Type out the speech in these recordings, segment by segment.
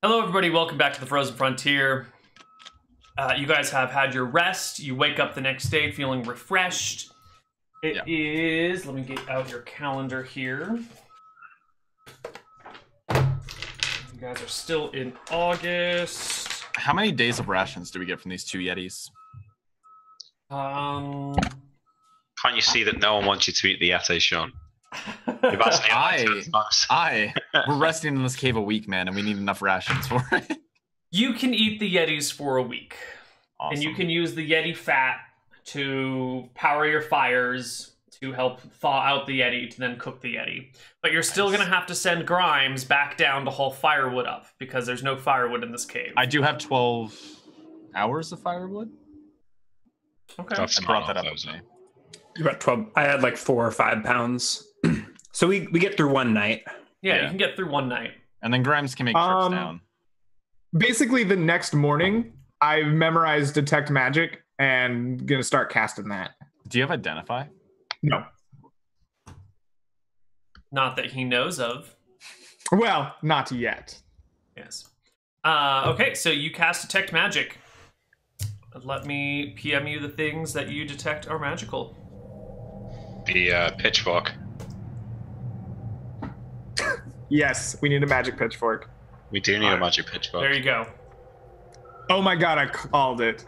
Hello, everybody. Welcome back to the Frozen Frontier. You guys have had your rest. You wake up the next day feeling refreshed. It is... Let me get out your calendar here. You guys are still in August. How many days of rations do we get from these two Yetis? Can't you see that no one wants you to eat the Yeti, Sean? You've asked we're resting in this cave a week, man, and we need enough rations for it. You can eat the Yetis for a week. Awesome. And you can use the Yeti fat to power your fires, to help thaw out the Yeti, to then cook the Yeti. But you're still going to have to send Grimes back down to haul firewood up, because there's no firewood in this cave. I do have 12 hours of firewood. Okay. I brought that up with me. You got 12. I had like 4 or 5 pounds. So we get through one night. Yeah, you can get through one night. And then Grimes can make trips down. Basically, the next morning, I memorized Detect Magic and gonna start casting that. Do you have Identify? No. Not that he knows of. Well, not yet. Yes. Okay, so you cast Detect Magic. Let me PM you the things that you detect are magical. The pitchfork. Yes, we need a magic pitchfork. We do need a magic pitchfork. There you go. Oh my god, I called it.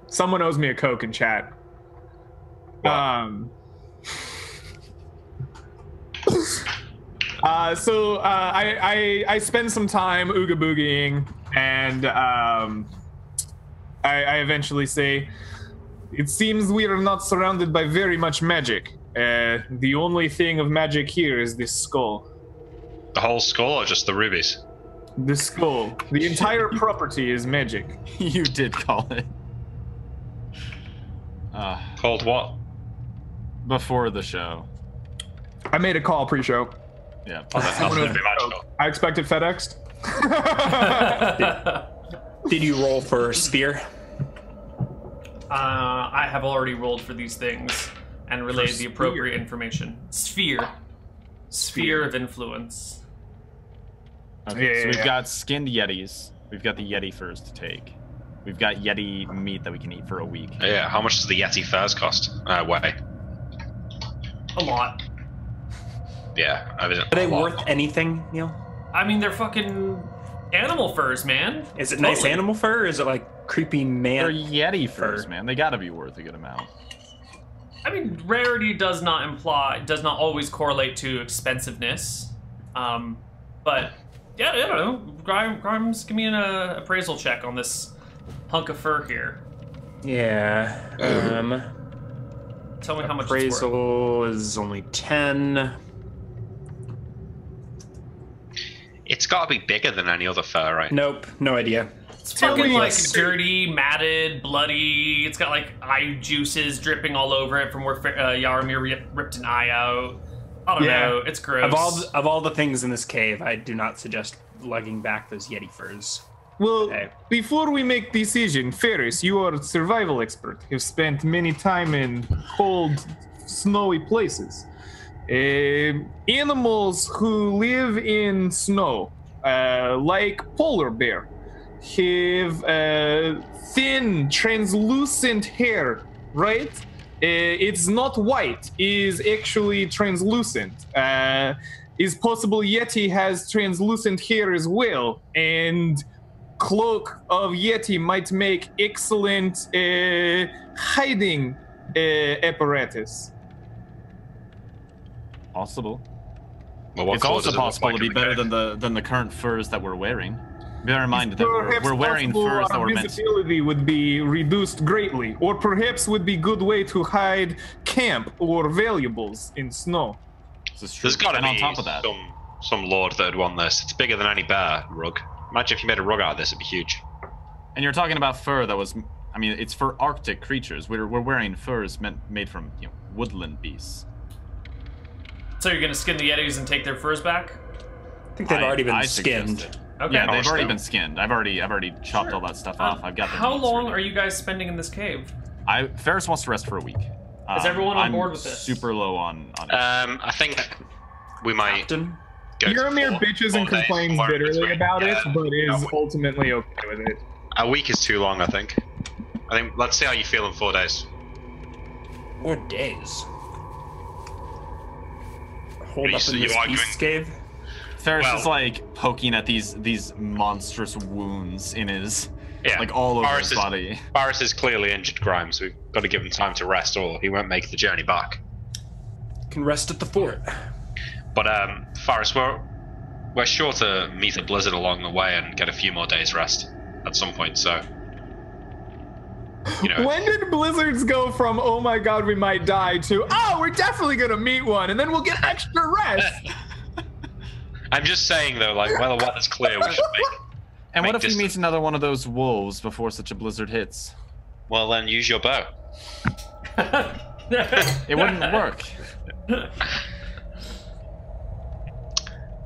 Someone owes me a Coke in chat. What? I spend some time ooga boogieing, and I eventually say, it seems we are not surrounded by very much magic. The only thing of magic here is this skull. The whole skull or just the rubies? The skull. The entire property is magic. You did call it. Called what? Before the show. I made a call pre-show. Yeah. Oh, that's not going to be magical. I expected FedExed. Did you roll for sphere? I have already rolled for these things and relayed the appropriate information. Sphere. Sphere of influence. Okay, so we've got skinned Yetis. We've got the Yeti furs to take. We've got Yeti meat that we can eat for a week. Yeah, how much does the Yeti furs cost? Weigh? A lot. Yeah, Are they worth anything, Neal? I mean, they're fucking animal furs, man. Is it nice animal fur, or is it like creepy man? They're Yeti furs, man. They gotta be worth a good amount. I mean, rarity does not always correlate to expensiveness. But yeah, I don't know. Grimes, give me an appraisal check on this hunk of fur here. Yeah. Tell me how much it's worth. Appraisal is only 10. It's got to be bigger than any other fur, right? Nope, no idea. It's fucking like dirty, matted, bloody. It's got like eye juices dripping all over it from where Yaramir ripped an eye out. I don't know. It's gross. Of all the things in this cave, I do not suggest lugging back those Yeti furs. Well, before we make decision, Ferris, you are a survival expert. You've spent many time in cold, snowy places. Animals who live in snow, like polar bear, have thin, translucent hair, right? It's not white, is actually translucent. Is possible Yeti has translucent hair as well, and cloak of Yeti might make excellent hiding apparatus. Possible. Well, It's also possible to be better than the current furs that we're wearing. Bear in mind that we're wearing furs that were meant. Visibility would be reduced greatly, or perhaps would be good way to hide camp or valuables in snow. This is true. There's got to be on top of that, some lord that'd want this. It's bigger than any bear rug. Imagine if you made a rug out of this, it'd be huge. and you're talking about fur that was, I mean, it's for Arctic creatures. We're wearing furs made from woodland beasts. So you're gonna skin the Yetis and take their furs back? I think they've already been skinned. Okay. Yeah, they've already been skinned. I've already chopped all that stuff off. I've got them. How long are you guys spending in this cave? Ferris wants to rest for a week. Is everyone on board with this? Super low on it. I think we might go go to Yaramir four- bitches 4 and days, complains somewhere in bitterly between. about it, Yeah. but is ultimately okay with it. A week is too long, I think. Let's see how you feel in 4 days. 4 days. Hold You up see in you this arguing? beast cave. Ferris Well- is like poking at these monstrous wounds in his, Yeah. like all over Faris his body. Faris is clearly injured, Grimes. We've got to give him time to rest, or he won't make the journey back. Can rest at the fort. But Faris, we're sure to meet a blizzard along the way and get a few more days rest at some point. So, you know, When did blizzards go from "oh my god, we might die" to "oh, we're definitely gonna meet one, and then we'll get extra rest"? I'm just saying though, like, while the weather's clear, we should make. And what make if we meet distance. another one of those wolves before such a blizzard hits? Well, then use your bow. It wouldn't work.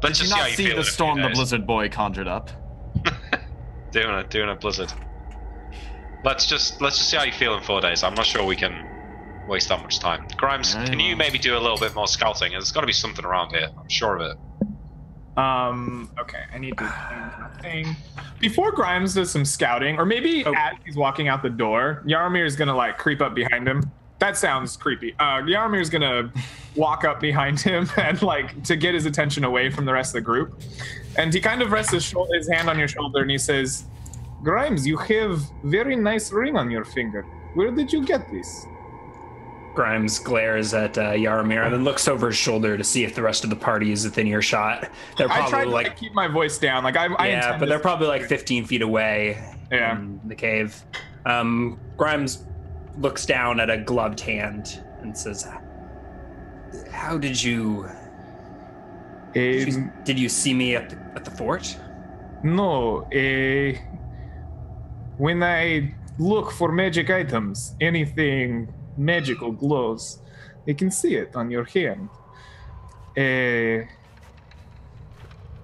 Let's Did just you see how not you see feel the in a few storm the days. blizzard boy conjured up? doing a blizzard. Let's just see how you feel in 4 days. I'm not sure we can waste that much time. Grimes, Very can you well. maybe do a little bit more scouting? There's got to be something around here. I'm sure of it. Okay, I need to change my thing. Before Grimes does some scouting, or maybe as he's walking out the door, Yaramir is gonna like creep up behind him. That sounds creepy. Yaramir is gonna walk up behind him and like to get his attention away from the rest of the group. And he kind of rests his hand on your shoulder and he says, "Grimes, you have very nice ring on your finger. Where did you get this?" Grimes glares at Yaramir and then looks over his shoulder to see if the rest of the party is within earshot. They're I probably tried to like, keep my voice down. Like I yeah, intend but to- they're probably like 15 feet away Yeah. in the cave. Grimes looks down at a gloved hand and says, "How did you? Did you see me at the fort?" No, when I look for magic items, anything magical glows, I can see it on your hand.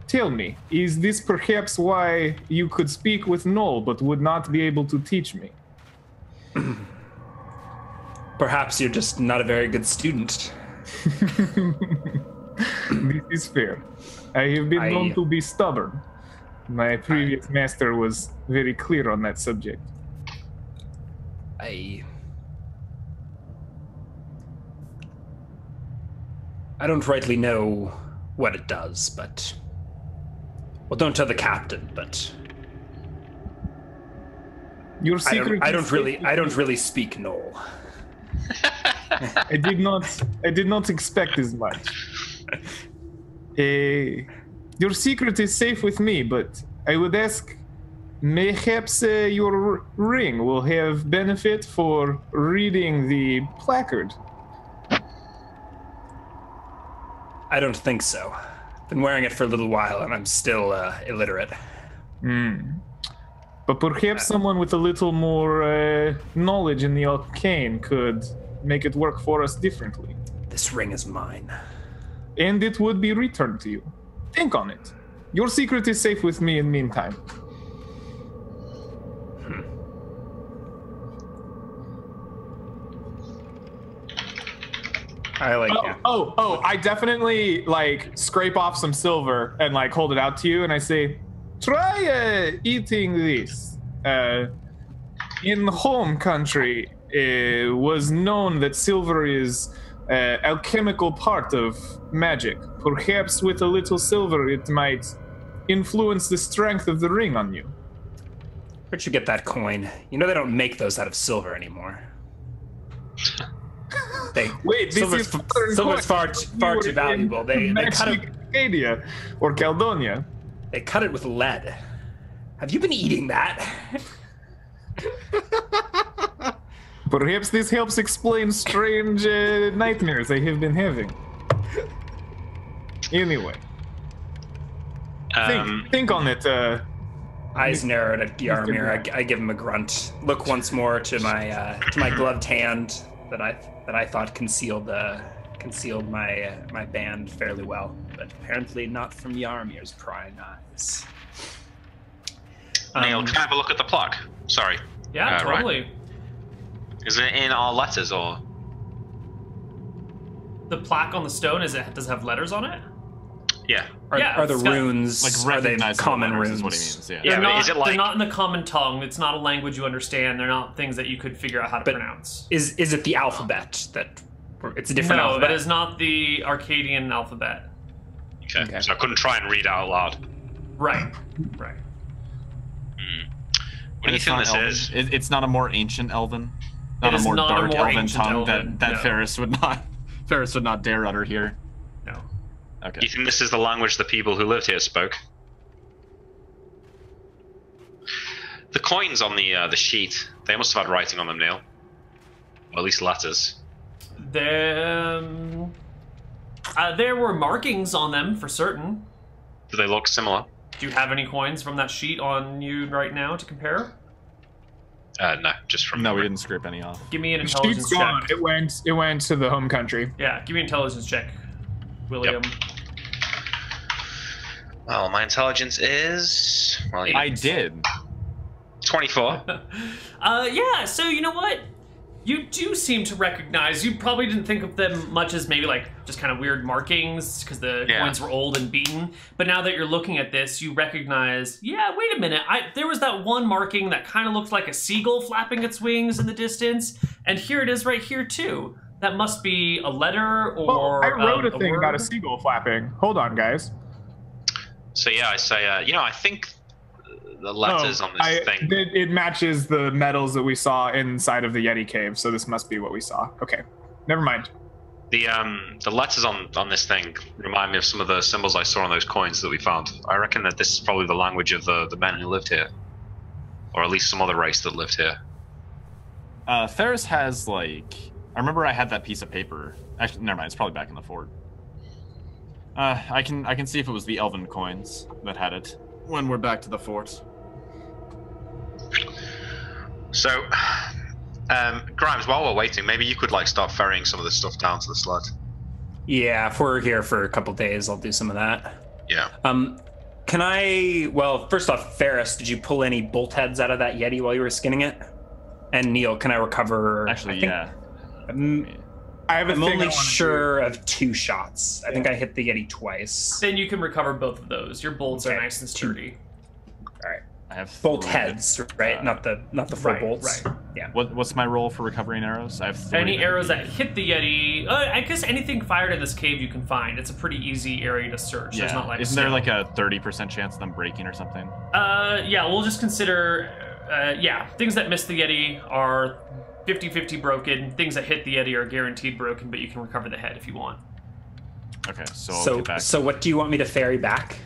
Tell me, is this perhaps why you could speak with Noel but would not be able to teach me? Perhaps you're just not a very good student. This is fair. I have been known to be stubborn. My previous master was very clear on that subject. I don't rightly know what it does, but well, don't tell the captain. But Your secret. I don't really speak Noel. I did not expect as much. Your secret is safe with me, but I would ask, mayhaps your ring will have benefit for reading the placard. I don't think so. Been wearing it for a little while, and I'm still illiterate. But perhaps someone with a little more knowledge in the arcane could make it work for us differently. This ring is mine. And it would be returned to you. Think on it. Your secret is safe with me in the meantime. I like that. I definitely like scrape off some silver and like hold it out to you and I say, try eating this. In home country, was known that silver is alchemical part of magic. Perhaps with a little silver, it might influence the strength of the ring on you. Where'd you get that coin? You know they don't make those out of silver anymore. Wait, this silver's, is modern silver's coin. far too valuable. They cut it. Acadia or Caledonia. They cut it with lead. Have you been eating that? Perhaps this helps explain strange nightmares I have been having. Anyway, think on it. Eyes narrowed at Yaramir. I give him a grunt. Look once more to my gloved hand that I thought concealed my band fairly well, but apparently not from Yaramir's prying eyes. Neal, can I have a look at the plaque? Sorry. Yeah, totally. Right. Is it in our letters or? The plaque on the stone does it have letters on it? Yeah. Are the runes like are they recognizable common letters runes? is what he means. Yeah. Yeah, but is it like they're not in the common tongue. It's not a language you understand. They're not things that you could figure out how to pronounce. Is it the alphabet that? It's a different No, alphabet. it is not the Arcadian alphabet. okay? So I couldn't try and read out loud. Right. What do you think this is? It's not a more ancient Elven, not It a is more not a dark more Elven ancient tongue Elven, that no. Ferris would not dare utter here. No. Okay. Do you think this is the language the people who lived here spoke? The coins on the sheet, they must have had writing on them, Neal. Or at least letters. There were markings on them for certain. Do they look similar? Do you have any coins from that sheet on you right now to compare? No, just from No, we memory. didn't scrape any off. Give me an The intelligence sheet's gone. check. It went to the home country. Yeah, give me an intelligence check, William. Well, my intelligence is... Well, I did. 24. Yeah, so you know what? You do seem to recognize, you probably didn't think of them much as maybe like just kind of weird markings because the coins were old and beaten. But now that you're looking at this, you recognize, yeah, wait a minute. There was that one marking that kind of looked like a seagull flapping its wings in the distance. And here it is right here too. That must be a letter or I wrote a thing word. about a seagull flapping. Hold on, guys. So yeah, I say, I think the letters on this thing... It matches the metals that we saw inside of the Yeti cave, so this must be what we saw. Okay, never mind. The letters on this thing remind me of some of the symbols I saw on those coins that we found. I reckon that this is probably the language of the men who lived here. Or at least some other race that lived here. Ferris has like... I remember I had that piece of paper. Actually, never mind. It's probably back in the fort. I can see if it was the Elven coins that had it when we're back to the fort. So, Grimes, while we're waiting, maybe you could like start ferrying some of this stuff down to the sled. Yeah, if we're here for a couple days, I'll do some of that. Yeah. Can I? Well, first off, Ferris, did you pull any bolt heads out of that Yeti while you were skinning it? And Neal, can I recover? Actually, I I have a I'm thing I only wanna sure of 2 shots. I think I hit the Yeti twice. Then you can recover both of those. Your bolts are Okay. nice and sturdy. All right. I have Bolt 3. heads, right? Not the full right, bolts. right. Yeah. What's my roll for recovering arrows? I have 3. Any arrows that hit the Yeti, I guess anything fired in this cave you can find. It's a pretty easy area to search. There's not like Isn't there snow. like a 30% chance of them breaking or something? Yeah, we'll just consider, things that miss the Yeti are 50-50 broken. Things that hit the Yeti are guaranteed broken, but you can recover the head if you want. Okay, so I'll get back. So what do you want me to ferry back?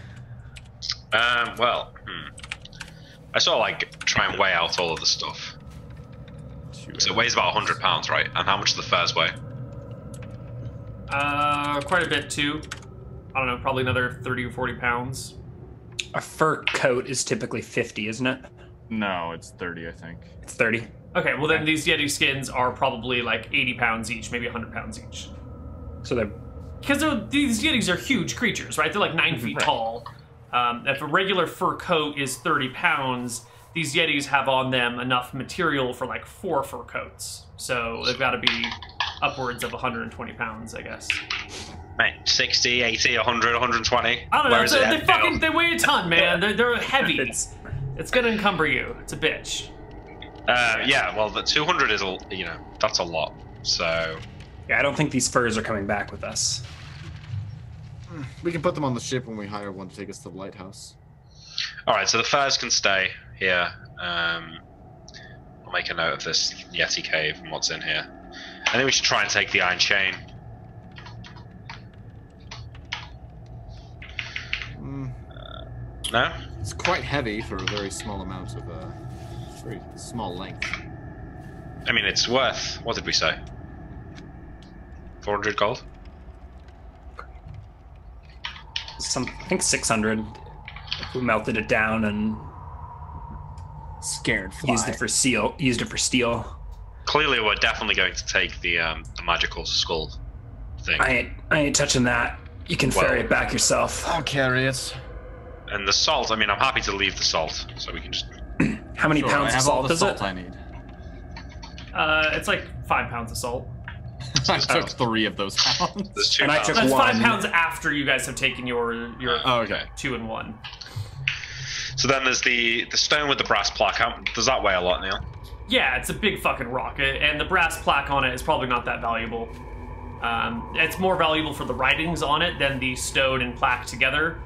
I sort of like try and weigh out all of the stuff. So it weighs about 100 pounds, right? And how much do the furs weigh? Quite a bit too. I don't know, probably another 30 or 40 pounds. A fur coat is typically 50, isn't it? No, it's 30, I think. It's 30. Okay, well then these Yeti skins are probably like 80 pounds each, maybe 100 pounds each. So they're Because these Yetis are huge creatures, right? They're like 9 feet tall. If a regular fur coat is 30 pounds, these Yetis have on them enough material for like 4 fur coats. So they've got to be upwards of 120 pounds, I guess. Mate, 60, 80, 100, 120. I don't know. Where is it? They weigh a ton, man. They're heavy. it's It's gonna encumber you. It's a bitch. Yeah, well, the 200 is, that's a lot. So, yeah, I don't think these furs are coming back with us. We can put them on the ship when we hire one to take us to the lighthouse. all right, so the furs can stay here. I'll make a note of this Yeti cave and what's in here. I think we should try and take the iron chain. No? It's quite heavy for a very small amount of, very small length. I mean, it's worth, what did we say? 400 gold? I think 600. If we melted it down and Scared fly. used it for steel. Clearly, we're definitely going to take the magical skull thing. I ain't touching that. You can ferry it back yourself. I'll carry it. And the salt, I mean, I'm happy to leave the salt, so we can just... How many Sure, pounds I of have all salt the is salt it? I need. It's like 5 pounds of salt. I took 3 of those pounds. There's 2 And I pounds. took That's 5 1. pounds after you guys have taken your Oh, okay. 2 and 1. So then there's the stone with the brass plaque. Does that weigh a lot, Neal? Yeah, it's a big fucking rock, and the brass plaque on it is probably not that valuable. It's more valuable for the writings on it than the stone and plaque together.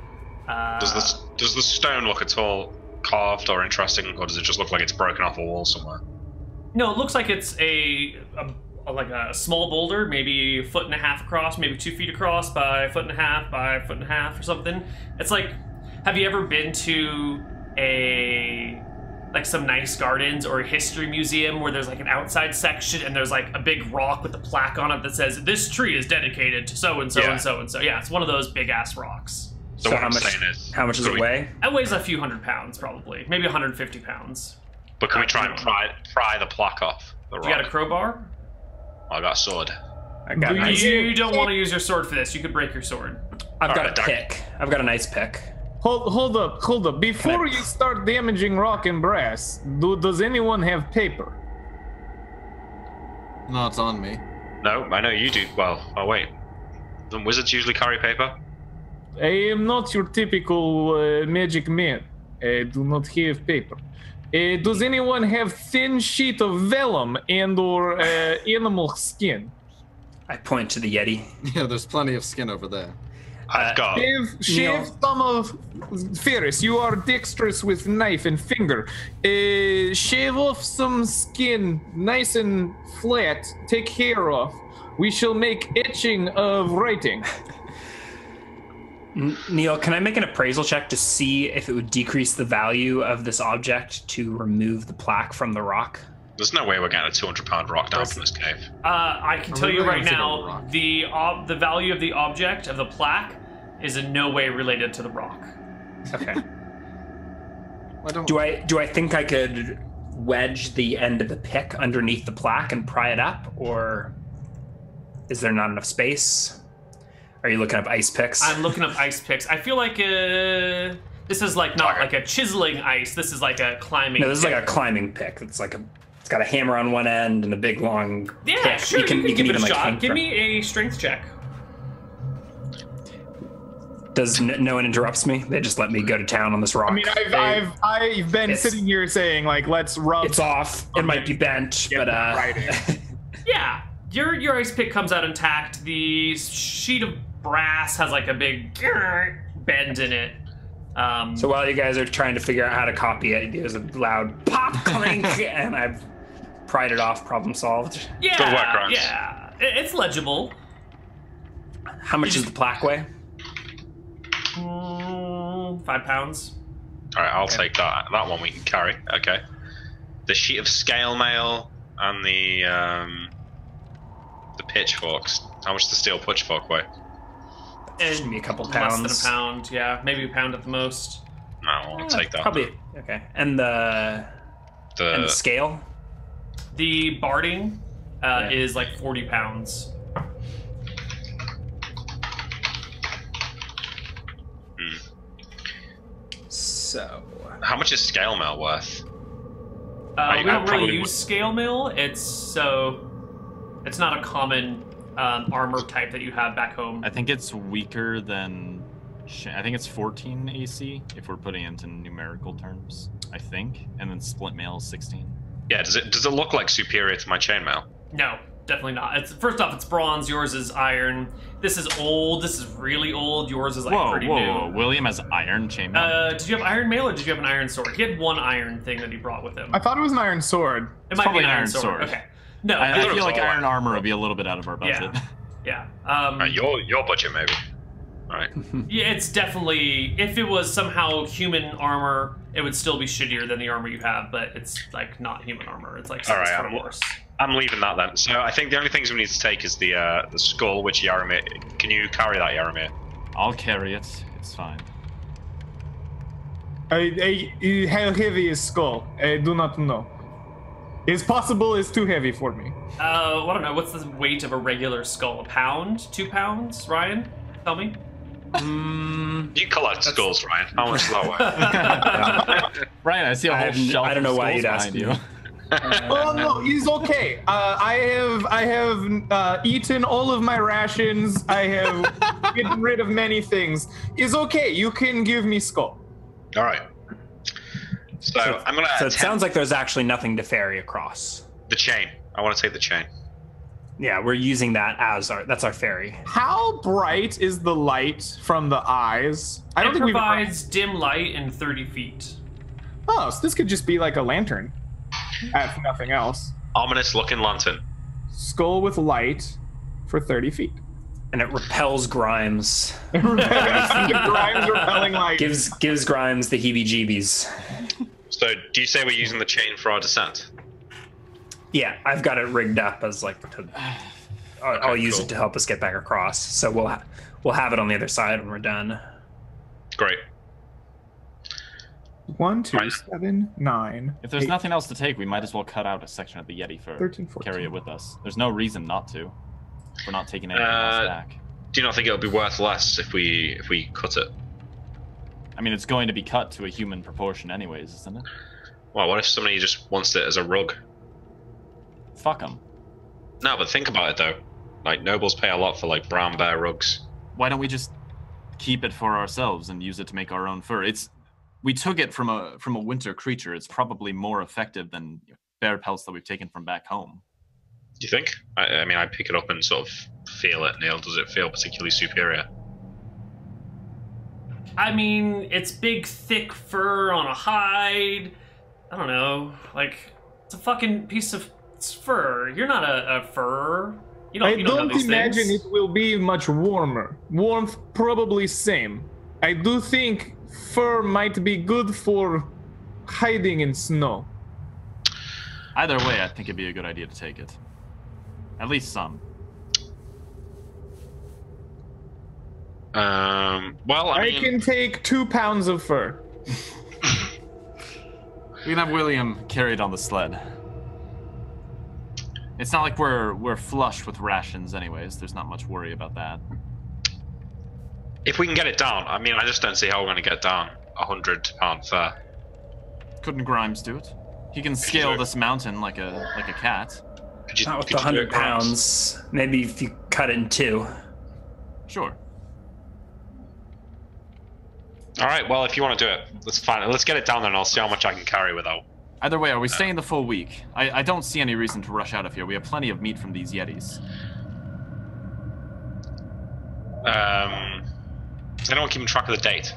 Does the stone look at all carved or interesting, or does it just look like it's broken off a wall somewhere? No, it looks like it's like a small boulder, maybe 1.5 feet across, maybe 2 feet across by 1.5 feet by 1.5 feet or something. It's like, have you ever been to some nice gardens or a history museum where there's like an outside section and there's like a big rock with a plaque on it that says this tree is dedicated to so and so and so and so. Yeah, it's one of those big ass rocks. So what I'm saying is, how much does it weigh? That weighs a few hundred pounds, probably, maybe 150 pounds. But can we try and pry the plaque off the rock? You got a crowbar? I got a sword. I got You don't want to use your sword for this. You could break your sword. I've got Alright, a pick. I've got a nice pick. Hold up. Before you start damaging rock and brass, does anyone have paper? No, it's on me. No, I know you do. Well, oh wait. Don't wizards usually carry paper? I am not your typical magic man. I do not have paper. Does anyone have thin sheet of vellum and or animal skin? I point to the Yeti. Yeah, there's plenty of skin over there. I've got. Shave some of Ferris. You are dexterous with knife and finger. Shave off some skin, nice and flat. Take hair off. We shall make etching of writing. Neal, can I make an appraisal check to see if it would decrease the value of this object to remove the plaque from the rock? There's no way we're getting a 200-pound rock down from this cave. I can tell you really right gonna take now, over the rock. the value of the object, of the plaque, is in no way related to the rock. Okay. Why don't Do I think I could wedge the end of the pick underneath the plaque and pry it up, or is there not enough space? Are you looking up ice picks? I'm looking up ice picks. I feel like this is like not like a chiseling ice. This is like a climbing. No, this is pick. like a climbing pick. It's got a hammer on one end and a big long Yeah, pick. sure. You can give it even a like shot. hang Give from- me a strength check. Does no one interrupts me? They just let me go to town on this rock. I mean, I've been It's- sitting here saying like, let's rub. It's off. It might be bent, Get but that writing. Yeah, your ice pick comes out intact. The sheet of brass has like a big bend in it. So while you guys are trying to figure out how to copy it, there's a loud pop clink, and I've pried it off. Problem solved. Yeah, Good work, Grimes. yeah, it's legible. How much does the plaque weigh? 5 pounds. All right, I'll take that. That one we can carry. Okay. The sheet of scale mail and the pitchforks. How much does the steel pitchfork weigh? Should be a couple Less pounds. than a pound, yeah, maybe a pound at the most. No, I'll take that. Probably okay. And the scale. The barding Yeah. is like 40 pounds. So How much is scale mail worth? We I don't probably really use would- scale mill. It's not a common armor type that you have back home. I think it's weaker than. I think it's 14 AC if we're putting it into numerical terms. I think, and then split mail is 16. Yeah. Does it look like superior to my chainmail? No, definitely not. It's first off, it's bronze. Yours is iron. This is old. This is really old. Yours is like pretty whoa! new. William has iron chainmail. Did you have iron mail or did you have an iron sword? He had one iron thing that he brought with him. I thought it was an iron sword. It might be probably an an iron iron sword. sword. Okay. No, I thought it feel was like all iron iron. armor would be a little bit out of our budget. yeah. Your budget maybe. All right. Yeah, it's definitely. If it was somehow human armor, it would still be shittier than the armor you have. But it's like not human armor. It's like All right, far I'm- worse. I'm leaving that then. So I think the only things we need to take is the skull, which Yaramir. Can you carry that, Yaramir? I'll carry it. It's fine. How heavy is skull? I do not know. It's possible it's too heavy for me. I don't know. What's the weight of a regular skull? A pound? 2 pounds? Ryan, tell me. You collect skulls, Ryan. How much does that weigh? Ryan, I see a whole shelf. I don't know of why skulls you'd ask behind me. Oh no, it's okay. I have eaten all of my rations. I have gotten rid of many things. It's okay. You can give me skull. All right. So I'm gonna. So it sounds like there's actually nothing to ferry across. the chain. I want to take the chain. Yeah, we're using that as that's our ferry. How bright is the light from the eyes? I don't It think we've. provides dim light in 30 feet. Oh, so this could just be like a lantern. If nothing else. Ominous looking lantern. Skull with light for 30 feet. And it repels Grimes. Grimes repelling light. Gives Grimes the heebie-jeebies. So, do you say we're using the chain for our descent? Yeah, I've got it rigged up as like I'll use cool. it to help us get back across. So we'll have it on the other side when we're done. Great. 1, 2, Right. 7, 9. If there's 8, nothing else to take, we might as well cut out a section of the Yeti for 13, 14. carry it with us. There's no reason not to. If we're not taking anything else back. Do you not think it'll be worth less if we cut it? I mean, it's going to be cut to a human proportion anyways, isn't it? Well, what if somebody just wants it as a rug? Fuck them. No, but think about it though. Like, nobles pay a lot for like brown bear rugs. Why don't we just keep it for ourselves and use it to make our own fur? We took it from a winter creature. It's probably more effective than bear pelts that we've taken from back home. Do you think? I mean, I pick it up and sort of feel it, Neal. Does it feel particularly superior? I mean, it's big, thick fur on a hide. I don't know. Like, it's a fucking piece of fur. You're not a fur. You don't know these imagine things. it will be much warmer. Warmth probably same. I do think fur might be good for hiding in snow. Either way, I think it'd be a good idea to take it. At least some. Well, I mean, can take 2 pounds of fur. We can have William carried on the sled. It's not like we're flush with rations anyways. There's not much worry about that. if we can get it down, I mean, I just don't see how we're going to get down 100 pound fur. Couldn't Grimes do it? He can scale this mountain like a cat. Not with could the you do 100 it, Grimes? pounds. Maybe if you cut it in two. Sure. All right, well, if you want to do it, that's fine. Let's get it down there, and I'll see how much I can carry without. Either way, are we staying the full week? I don't see any reason to rush out of here. We have plenty of meat from these Yetis. Is anyone keeping track of the date?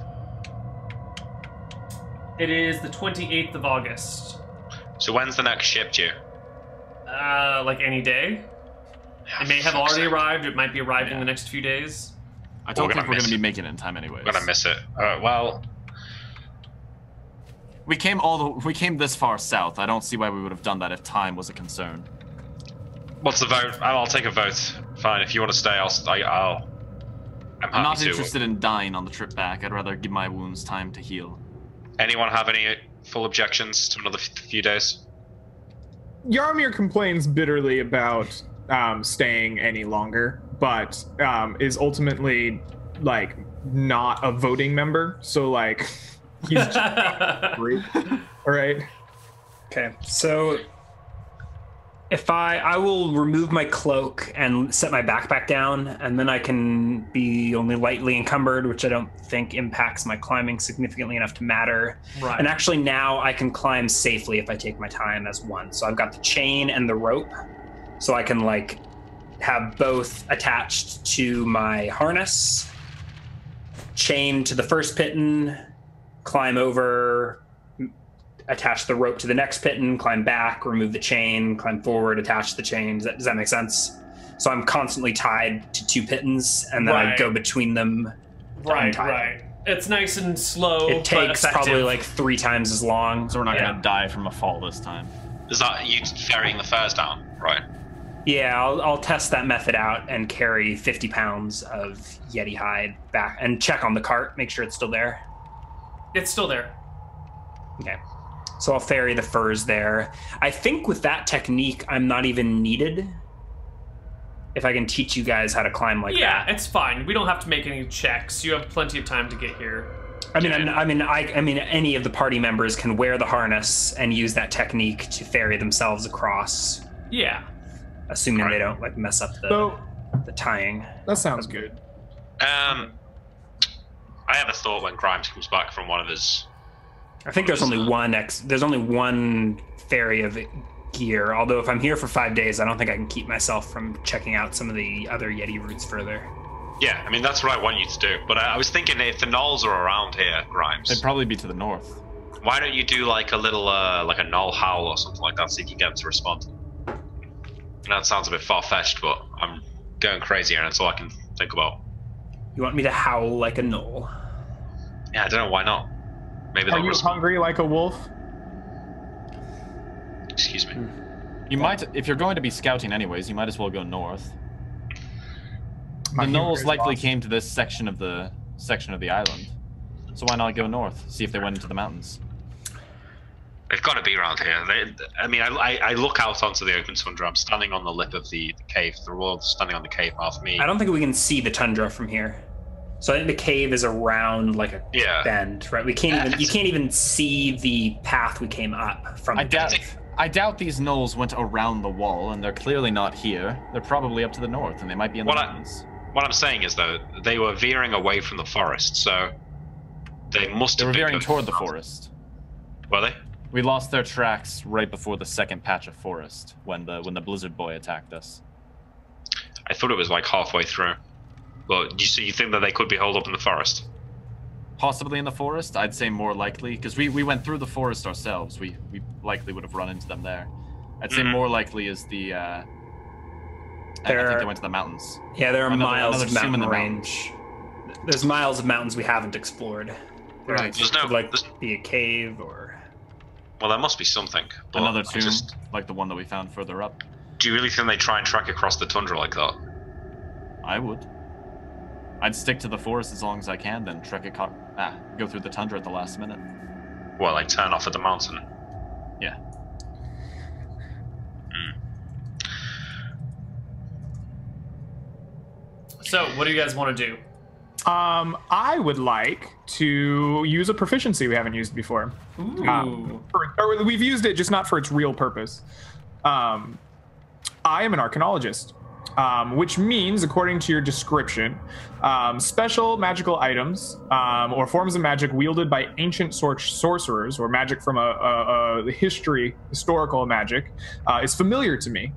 It is the 28th of August. So when's the next ship due? Like any day. It may have Fuck's already sake. arrived. It might be arriving in the next few days. I don't We're think gonna we're going miss to be it. making it in time anyways. I'm gonna miss it. Well, We came this far south. I don't see why we would have done that if time was a concern. what's the vote? I'll take a vote. Fine, if you want to stay, I'm I'm happy not to. interested in dying on the trip back. I'd rather give my wounds time to heal. Anyone have any full objections to another few days? Yarmir complains bitterly about staying any longer, but is ultimately like not a voting member. So like he's just free. All right. Okay, so if I will remove my cloak and set my backpack down, and then I can be only lightly encumbered, which I don't think impacts my climbing significantly enough to matter. Right. And actually now I can climb safely if I take my time as one. So I've got the chain and the rope, so I can like have both attached to my harness, chain to the first piton, climb over, attach the rope to the next piton, climb back, remove the chain, climb forward, attach the chain. Does that make sense? So I'm constantly tied to two pitons, and then I Right. go between them. Right, untied. right. It's nice and slow. It takes but probably effective. like 3 times as long. So we're not Yeah. going to die from a fall this time. Is that you ferrying the furs down? Right. Yeah, I'll test that method out and carry 50 pounds of Yeti hide back and check on the cart, make sure it's still there. It's still there. Okay. So I'll ferry the furs there. I think with that technique, I'm not even needed. If I can teach you guys how to climb like Yeah, that. it's fine. We don't have to make any checks. You have plenty of time to get here. I mean, any of the party members can wear the harness and use that technique to ferry themselves across. Yeah. Assuming they don't like mess up the tying. That sounds good. I have a thought when Grimes comes back from one of his. I think there's only one ferry of gear. Although if I'm here for 5 days, I don't think I can keep myself from checking out some of the other Yeti routes further. Yeah, I mean that's what I want you to do. But I was thinking if the gnolls are around here, Grimes, They'd probably be to the north. why don't you do like a little like a gnoll howl or something like that, so you can get them to respond? That sounds a bit far-fetched, but I'm going crazy, and that's all I can think about. You want me to howl like a gnoll? Yeah, I don't know why not. Maybe Are they'll you respond. hungry like a wolf? Excuse me. You might, if you're going to be scouting anyways, you might as well go north. My The humor gnolls is likely lost. came to this section of the island, so why not go north? See if they went into the mountains. They've got to be around here. I look out onto the open tundra. I'm standing on the lip of the cave. They're all standing on the cave mouth. Me. I don't think we can see the tundra from here. So I think the cave is around like a bend, right? You can't even see the path we came up from. I doubt these gnolls went around the wall, and they're clearly not here. They're probably up to the north, and they might be in the mountains. What I'm saying is, though, they were veering away from the forest, so they must They have were been veering toward the forest. Were they? We lost their tracks right before the second patch of forest when the blizzard boy attacked us. I thought it was like halfway through. But you think that they could be holed up in the forest? Possibly in the forest, I'd say more likely, because we went through the forest ourselves. We likely would have run into them there. I'd say more likely is the. I think they went to the mountains. Yeah, there are miles another of zoom in mountain the range. There's miles of mountains we haven't explored. Right. There's no be a cave or. Well, there must be something. But Another tomb, like the one that we found further up. Do you really think they try and trek across the tundra like that? I would. I'd stick to the forest as long as I can, then go through the tundra at the last minute. Well, like turn off at the mountain. Yeah. So, what do you guys want to do? I would like to use a proficiency we haven't used before. Ooh. Or we've used it, just not for its real purpose. I am an archaeologist, which means, according to your description, special magical items or forms of magic wielded by ancient sorcerers or magic from a historical magic is familiar to me.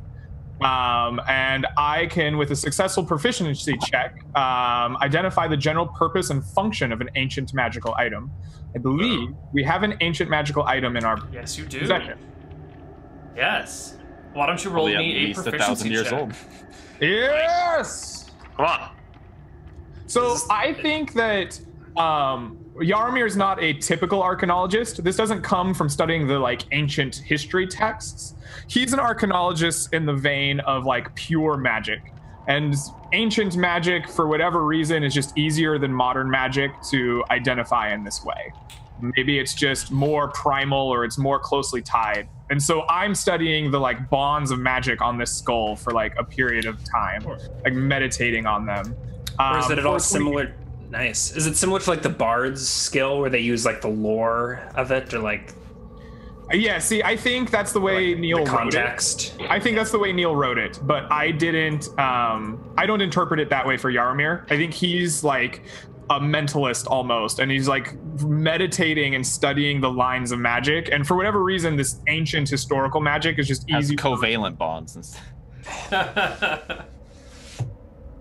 And I can, with a successful proficiency check, identify the general purpose and function of an ancient magical item. I believe we have an ancient magical item in our Yes, you do. possession. Yes. Why don't you roll Probably me at a least proficiency 1,000 years check? old. Yes! Come on. So I think that Yarmir is not a typical archaeologist. This doesn't come from studying the like ancient history texts. He's an archaeologist in the vein of like pure magic. And ancient magic, for whatever reason, is just easier than modern magic to identify in this way. Maybe it's just more primal or it's more closely tied. And so I'm studying the like bonds of magic on this skull for like a period of time, like meditating on them. Or is it at all similar? Nice. Is it similar to like the bard's skill where they use like the lore of it or like? Yeah, see, I think that's the way like Neal the wrote context. it. I think that's the way Neal wrote it, but I didn't. I don't interpret it that way for Yarmir. I think he's like a mentalist almost, and he's like meditating and studying the lines of magic. And for whatever reason, this ancient historical magic is just Has easy. covalent bonds and stuff.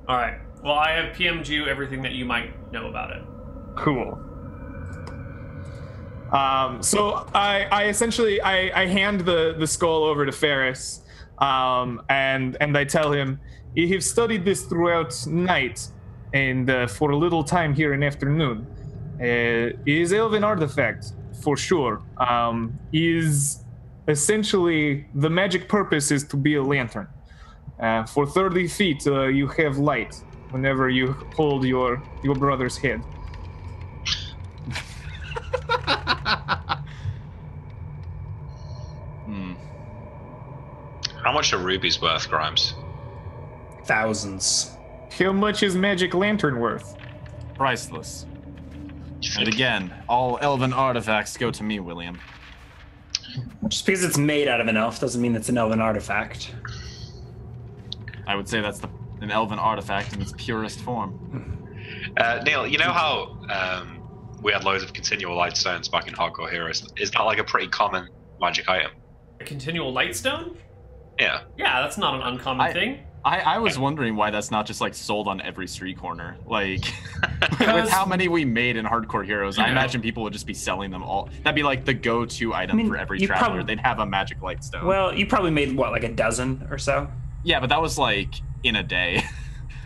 All right. Well, I have PM'd you everything that you might know about it. Cool. So I essentially I hand the skull over to Ferris, and I tell him, "You have studied this throughout night, and for a little time here in afternoon. It is elven artifact for sure. Is essentially the magic purpose is to be a lantern. For 30 feet, you have light whenever you hold your brother's head." How much are rubies worth, Grimes? Thousands. How much is magic lantern worth? Priceless. Do you And again, all elven artifacts go to me, William. Just because it's made out of an elf doesn't mean it's an elven artifact. I would say that's an elven artifact in its purest form. Neal, you know how we had loads of continual light stones back in Hardcore Heroes? Is that like a pretty common magic item? A continual lightstone? Yeah. Yeah, that's not an uncommon thing. I was wondering why that's not just like sold on every street corner. Like, with how many we made in Hardcore Heroes, I imagine people would just be selling them all. That'd be like the go-to item for every traveler. They'd have a magic lightstone. Well, you probably made, what, like a dozen or so? Yeah, but that was like in a day.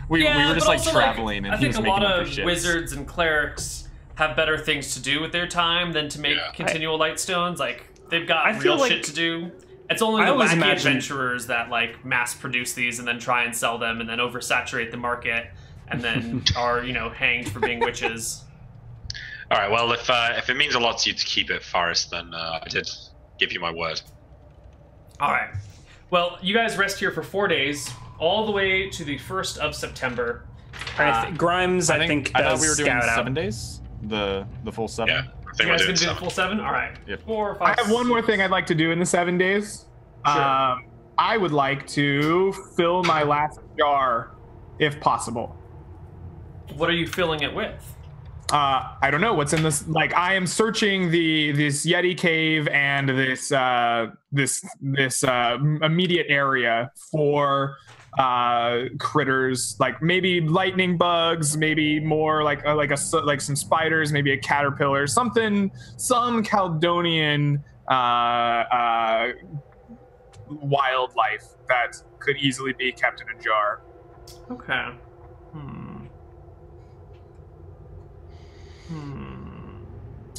we were just like traveling, and I he think was a making lot them of for ships. Wizards and clerics have better things to do with their time than to make continual lightstones. Like, they've got real shit to do. It's only the wacky adventurers that like mass produce these and then try and sell them and then oversaturate the market and then are, you know, hanged for being witches. All right. Well, if it means a lot to you to keep it, Forrest, then I did give you my word. All right. Well, you guys rest here for 4 days, all the way to the 1st of September. Grimes, I think I thought we were doing scout 7 days. The full 7. Yeah. You guys gonna do the full 7? All right. Yep. 4, 5. I have one more thing I'd like to do in the 7 days. Sure. I would like to fill my last jar, if possible. What are you filling it with? I don't know what's in this. Like, I am searching this Yeti cave and this immediate area for critters, like maybe lightning bugs, maybe more like some spiders, maybe a caterpillar, some Caledonian wildlife that could easily be kept in a jar. Okay.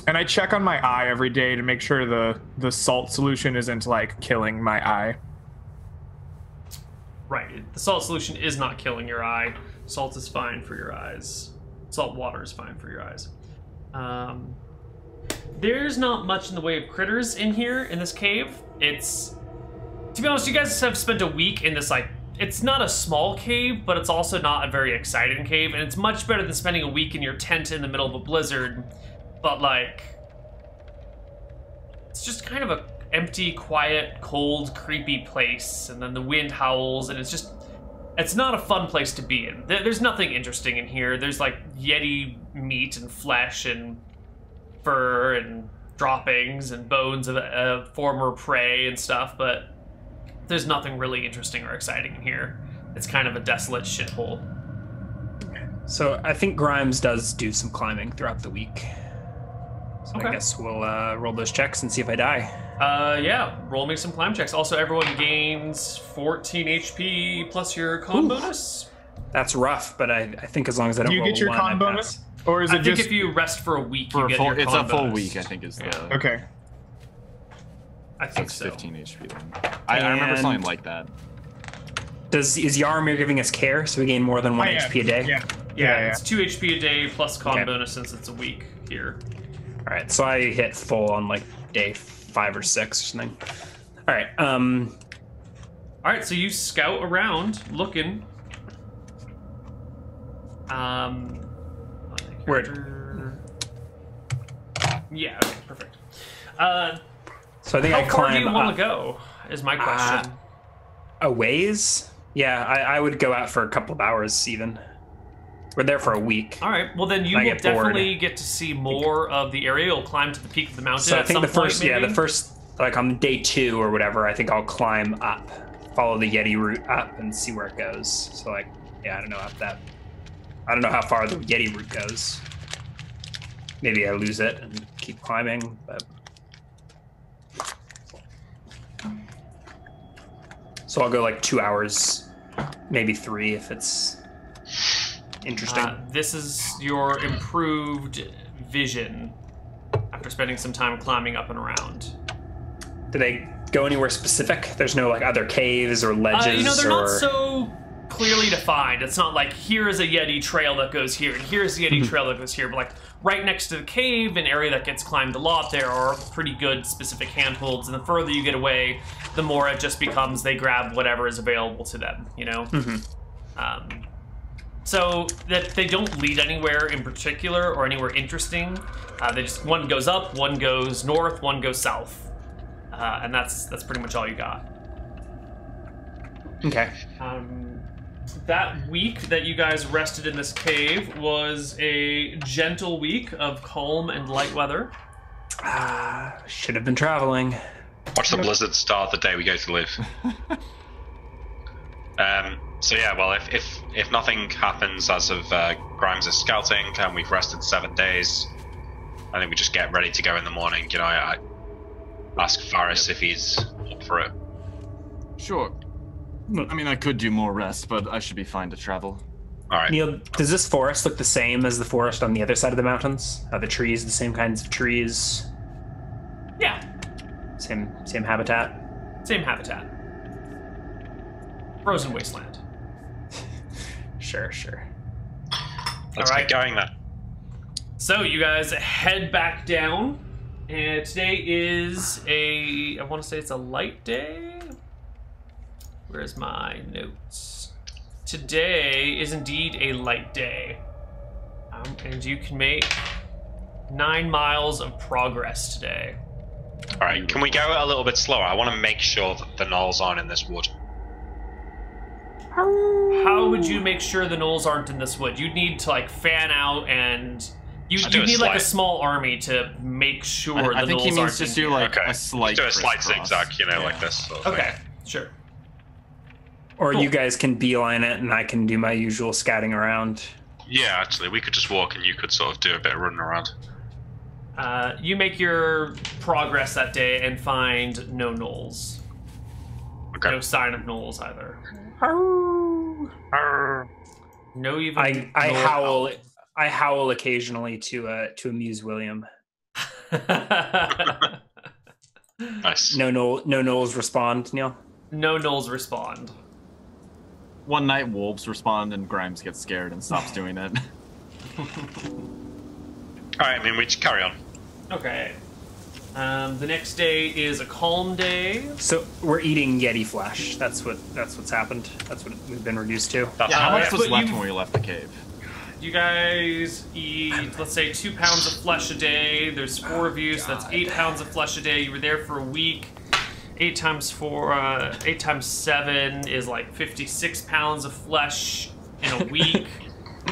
And I check on my eye every day to make sure the salt solution isn't like killing my eye. Right. The salt solution is not killing your eye. Salt is fine for your eyes. Salt water is fine for your eyes. There's not much in the way of critters in here in this cave. It's, to be honest, you guys have spent a week in this, like, it's not a small cave, but it's also not a very exciting cave, and it's much better than spending a week in your tent in the middle of a blizzard. But, like, it's just kind of a empty, quiet, cold, creepy place, and then the wind howls, and it's not a fun place to be in. There's nothing interesting in here. There's, like, Yeti meat and flesh and fur and droppings and bones of former prey and stuff, but there's nothing really interesting or exciting in here. It's kind of a desolate shithole. So I think Grimes does do some climbing throughout the week. So Okay. I guess we'll roll those checks and see if I die. Yeah, roll me some climb checks. Also, everyone gains 14 HP plus your con bonus. That's rough, but I think as long as I don't Do you roll get your one, con I bonus? pass. Or is I it think just... if you rest for a week, For you a get full, your it's con a full bonus. week, I think, is the. Yeah. Okay. I think It's so. 15 HP then. I remember something like that. Is Yarmir giving us care so we gain more than 1 HP a day? Yeah. It's 2 HP a day plus con Okay. bonus since it's a week here. All right, so I hit full on like day 5 or 6 or something. All right, All right, so you scout around looking. Where? Yeah. Okay. Perfect. so I think How I far climb do you want up to go? Is my question. a ways. Yeah, I would go out for a couple of hours even. We're there for a week. All right. Well, then you I will get bored. definitely get to see more of the area. You'll climb to the peak of the mountain. So I at think some the first, point, maybe? the first, like on day 2 or whatever, I think I'll climb up, follow the Yeti route up, and see where it goes. So like, yeah, I don't know how far the Yeti route goes. Maybe I lose it and keep climbing, but. So I'll go like 2 hours, maybe 3 if it's interesting. This is your improved vision after spending some time climbing up and around. Do they go anywhere specific? There's no like other caves or ledges They're or... not so clearly defined. It's not like here is a Yeti trail that goes here and here's the Yeti trail that goes here, but like right next to the cave, an area that gets climbed a lot, there are pretty good specific handholds, and the further you get away, the more it just becomes they grab whatever is available to them, you know? So that they don't lead anywhere in particular or anywhere interesting. They just one goes up, one goes north, one goes south, and that's pretty much all you got. Okay. That week that you guys rested in this cave was a gentle week of calm and light weather. Should have been traveling. Watch the blizzard start the day we go to live. So yeah, well, if nothing happens as of Grimes is scouting and we've rested 7 days, I think we just get ready to go in the morning. You know, I ask Faris if he's up for it. Sure. I mean, I could do more rest, but I should be fine to travel. All right. Neal, does this forest look the same as the forest on the other side of the mountains? Are the trees the same kinds of trees? Yeah, Same habitat? same habitat. Frozen wasteland. Sure. Let's All right. get going then. So you guys head back down, and today is I want to say it's a light day. Where's my notes? Today is indeed a light day, and you can make 9 miles of progress today. All right, can we go a little bit slower? I want to make sure that the gnolls aren't in this wood. How would you make sure the gnolls aren't in this wood? You'd need to like fan out, and you need like a small army to make sure I the think gnolls he means aren't just in do here. like Okay. a slight Do a slight crisscross. zigzag, you know, Yeah. like this. Sort of Okay, thing. sure. Or Cool. you guys can beeline it and I can do my usual scouting around. Yeah, actually, we could just walk and you could sort of do a bit of running around. You make your progress that day and find no gnolls. Okay. No sign of gnolls either. No even. I howl. I howl occasionally to amuse William. Nice. No gnolls respond, Neal. No gnolls respond. One night, wolves respond, and Grimes gets scared and stops doing it. All right, I mean, we just carry on. Okay. The next day is a calm day. So we're eating Yeti flesh. That's what's happened. That's what we've been reduced to. That's How all much right. was but left you- when we left the cave? You guys eat, let's say, 2 pounds of flesh a day. There's 4 of you, so that's 8 pounds of flesh a day. You were there for a week. 8 times 7 is like 56 pounds of flesh in a week,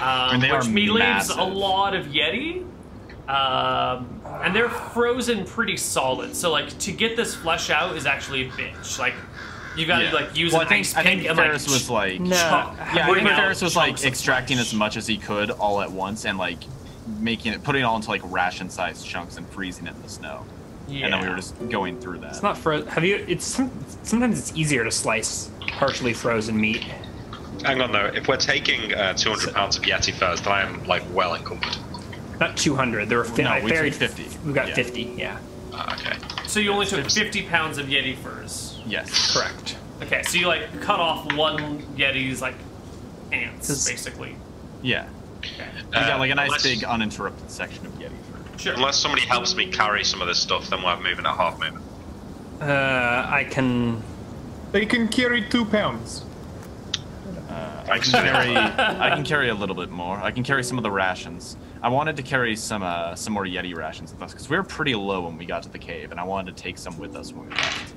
And they which are leaves massive. a lot of Yeti. And they're frozen pretty solid. So like to get this flesh out is actually a bitch. Like you got to Yeah. like use Well, an ice I pick think and Ferris like was like, No. chop- yeah, I bring think out Ferris was like chunks of extracting flesh. as much as he could all at once and like putting it all into like ration-sized chunks and freezing it in the snow. Yeah. And then we were just going through that. It's not Have you? Sometimes it's easier to slice partially frozen meat. Hang on, though. If we're taking 200 pounds of Yeti furs, then I am, like, well encumbered. Not 200. There were No, I we buried took 50. We got Yeah. 50. Yeah, Okay. So you only took 50 pounds of Yeti furs. Yes. correct. Okay, so you like cut off one Yeti's like ants, This- basically. Yeah. Okay. We got like a nice unless- big uninterrupted section of Yeti fur. Sure. Unless somebody helps me carry some of this stuff, then we're moving at half movement. I can. They can carry 2 pounds. I can carry a little bit more. I can carry some of the rations. I wanted to carry some more Yeti rations with us because we were pretty low when we got to the cave, and I wanted to take some with us when we left.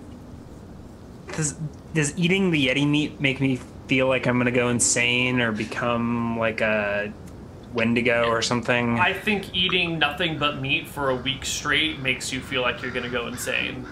Does eating the Yeti meat make me feel like I'm gonna go insane or become like a Wendigo or something? I think eating nothing but meat for a week straight makes you feel like you're gonna go insane.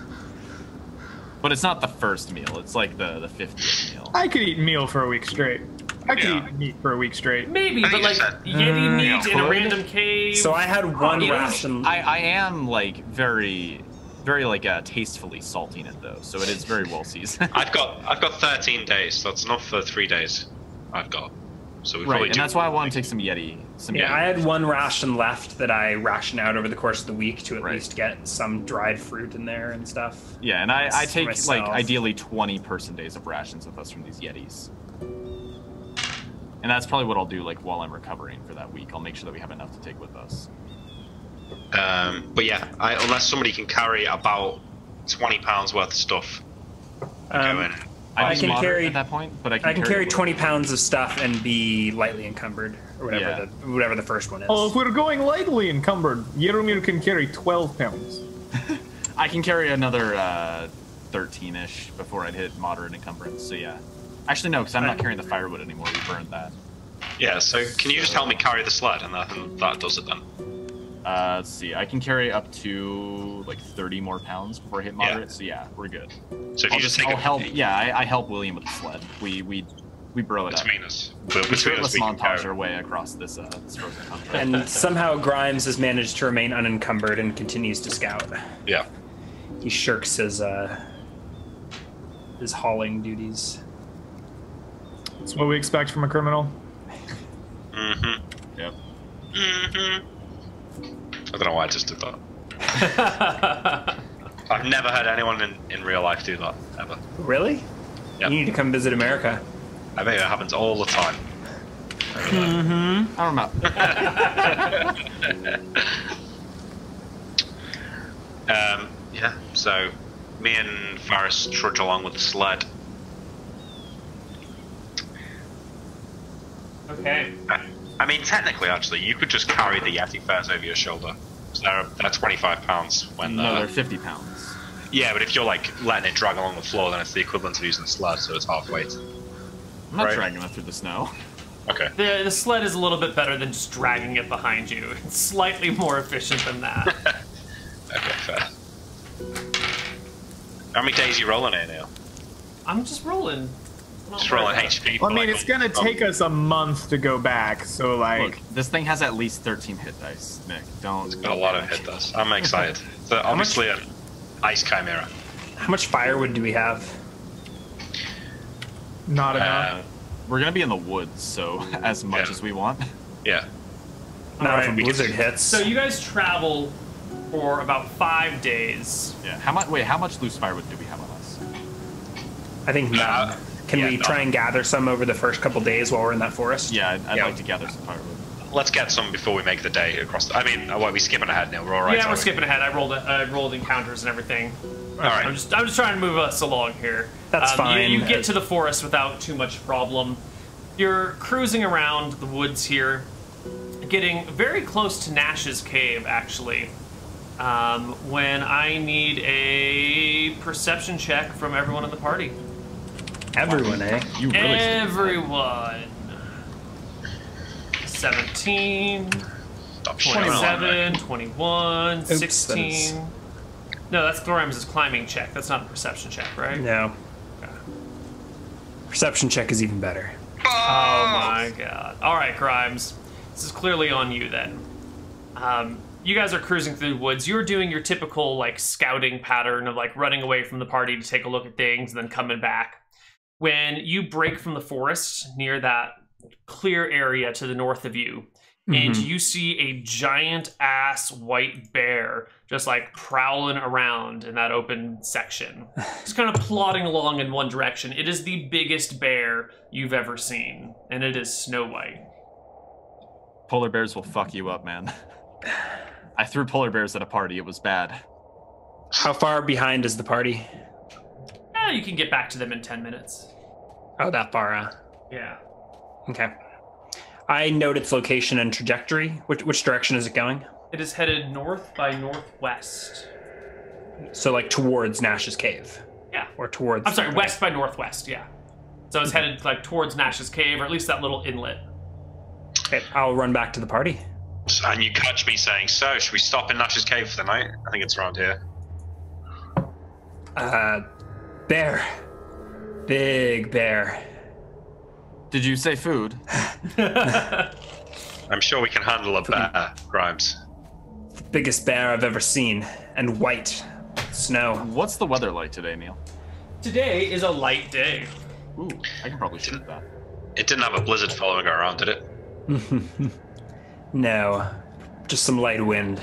But it's not the first meal. It's like the 50th meal. I could eat meal for a week straight. I could Yeah. eat meat for a week straight. Maybe, I but think like you said- Yeti meat in a could. random cave. So I had one it is- ration. I am like very like tastefully salting it though, so it is very well seasoned. I've got 13 days. So that's enough for 3 days. I've got. So we Right, probably and do. that's why I want to take some Yeti. Yeah, I had one ration left that I ration out over the course of the week to at Right. least get some dried fruit in there and stuff. Yeah, and I take Myself. like ideally 20 person days of rations with us from these Yetis. And that's probably what I'll do like while I'm recovering for that week. I'll make sure that we have enough to take with us. But yeah, unless somebody can carry about 20 pounds worth of stuff. Go in. I can carry at that point, but I can carry it with- 20 pounds of stuff and be lightly encumbered, or whatever Yeah. whatever the first one is. Oh, if we're going lightly encumbered, Yaromir can carry 12 pounds. I can carry another 13-ish before I'd hit moderate encumbrance. So yeah. Actually, no, because I'm not carrying the firewood anymore. We burned that. Yeah, so can you just help me carry the sled, and that does it then? Let's see. I can carry up to like 30 more pounds before I hit moderate. Yeah. So yeah, we're good. So if you just take I'll a help. Yeah, I help William with the sled. We bro it up. between us, We between us, we can montage carry. our way across this frozen country. And somehow Grimes has managed to remain unencumbered and continues to scout. Yeah. He shirks his hauling duties. That's what we expect from a criminal. Mm-hmm. Yep. Mm-hmm. I don't know why I just did that. I've never heard anyone in real life do that, ever. Really? Yep. You need to come visit America. I bet it happens all the time. I don't know. Yeah, so me and Faris trudge along with the sled. Okay. I mean, technically, actually, you could just carry the Yeti furs over your shoulder. So they're 25 pounds when No, they're 50 pounds. Yeah, but if you're like letting it drag along the floor, then it's the equivalent of using a sled, so it's half weight. I'm not Right. dragging it through the snow. Okay. The sled is a little bit better than just dragging it behind you. It's slightly more efficient than that. Okay, fair. How many days you rolling here, Neal? I'm just rolling. Just rolling HP. Well, I mean, it's gonna take us a month to go back, so like. Look, this thing has at least 13 hit dice, Nick. Don't. Got a lot of hit dice. I'm excited. So obviously an ice chimera. How much firewood do we have? Not enough. We're gonna be in the woods, so as much Yeah. as we want. Yeah. Not if a Alright, blizzard hits. So you guys travel for about 5 days. Yeah. How much? Wait, how much loose firewood do we have on us? I think none. Can yeah, we none. try and gather some over the first couple days while we're in that forest? Yeah, I'd Yeah. like to gather some firewood. Let's get some before we make the day across. I mean, what are we skipping ahead now? We're all right. Yeah, we're aren't we? skipping ahead. I rolled encounters and everything. All right. I'm just trying to move us along here. That's fine. You get to the forest without too much problem. You're cruising around the woods here, getting very close to Nash's cave, actually. When I need a perception check from everyone in the party. Everyone, eh? You really should. Everyone. 17, Stop shouting out, 27, 21, Oops, that 16. is- No, that's Grimes' climbing check. That's not a perception check, right? No. Perception check is even better. Oh my god. Alright, Grimes. This is clearly on you then. You guys are cruising through the woods. You're doing your typical like scouting pattern of like running away from the party to take a look at things and then coming back. When you break from the forest near that clear area to the north of you, and you see a giant ass white bear just like prowling around in that open section. Just kind of plodding along in one direction. It is the biggest bear you've ever seen, and it is Snow White. Polar bears will fuck you up, man. I threw polar bears at a party. It was bad. How far behind is the party? You can get back to them in 10 minutes. Oh, that far, Yeah. Okay. I note its location and trajectory. Which direction is it going? It is headed north by northwest. So, like, towards Nash's cave? Yeah. Or towards... I'm sorry, west by northwest, yeah. So it's headed like towards Nash's cave, or at least that little inlet. Okay, I'll run back to the party. And you catch me saying, so, should we stop in Nash's cave for the night? I think it's around here. Bear. Big bear. Did you say food? I'm sure we can handle a bear, Grimes. The biggest bear I've ever seen. And white. Snow. What's the weather like today, Neal? Today is a light day. Ooh, I can probably shoot that. It didn't have a blizzard following it around, did it? No. Just some light wind.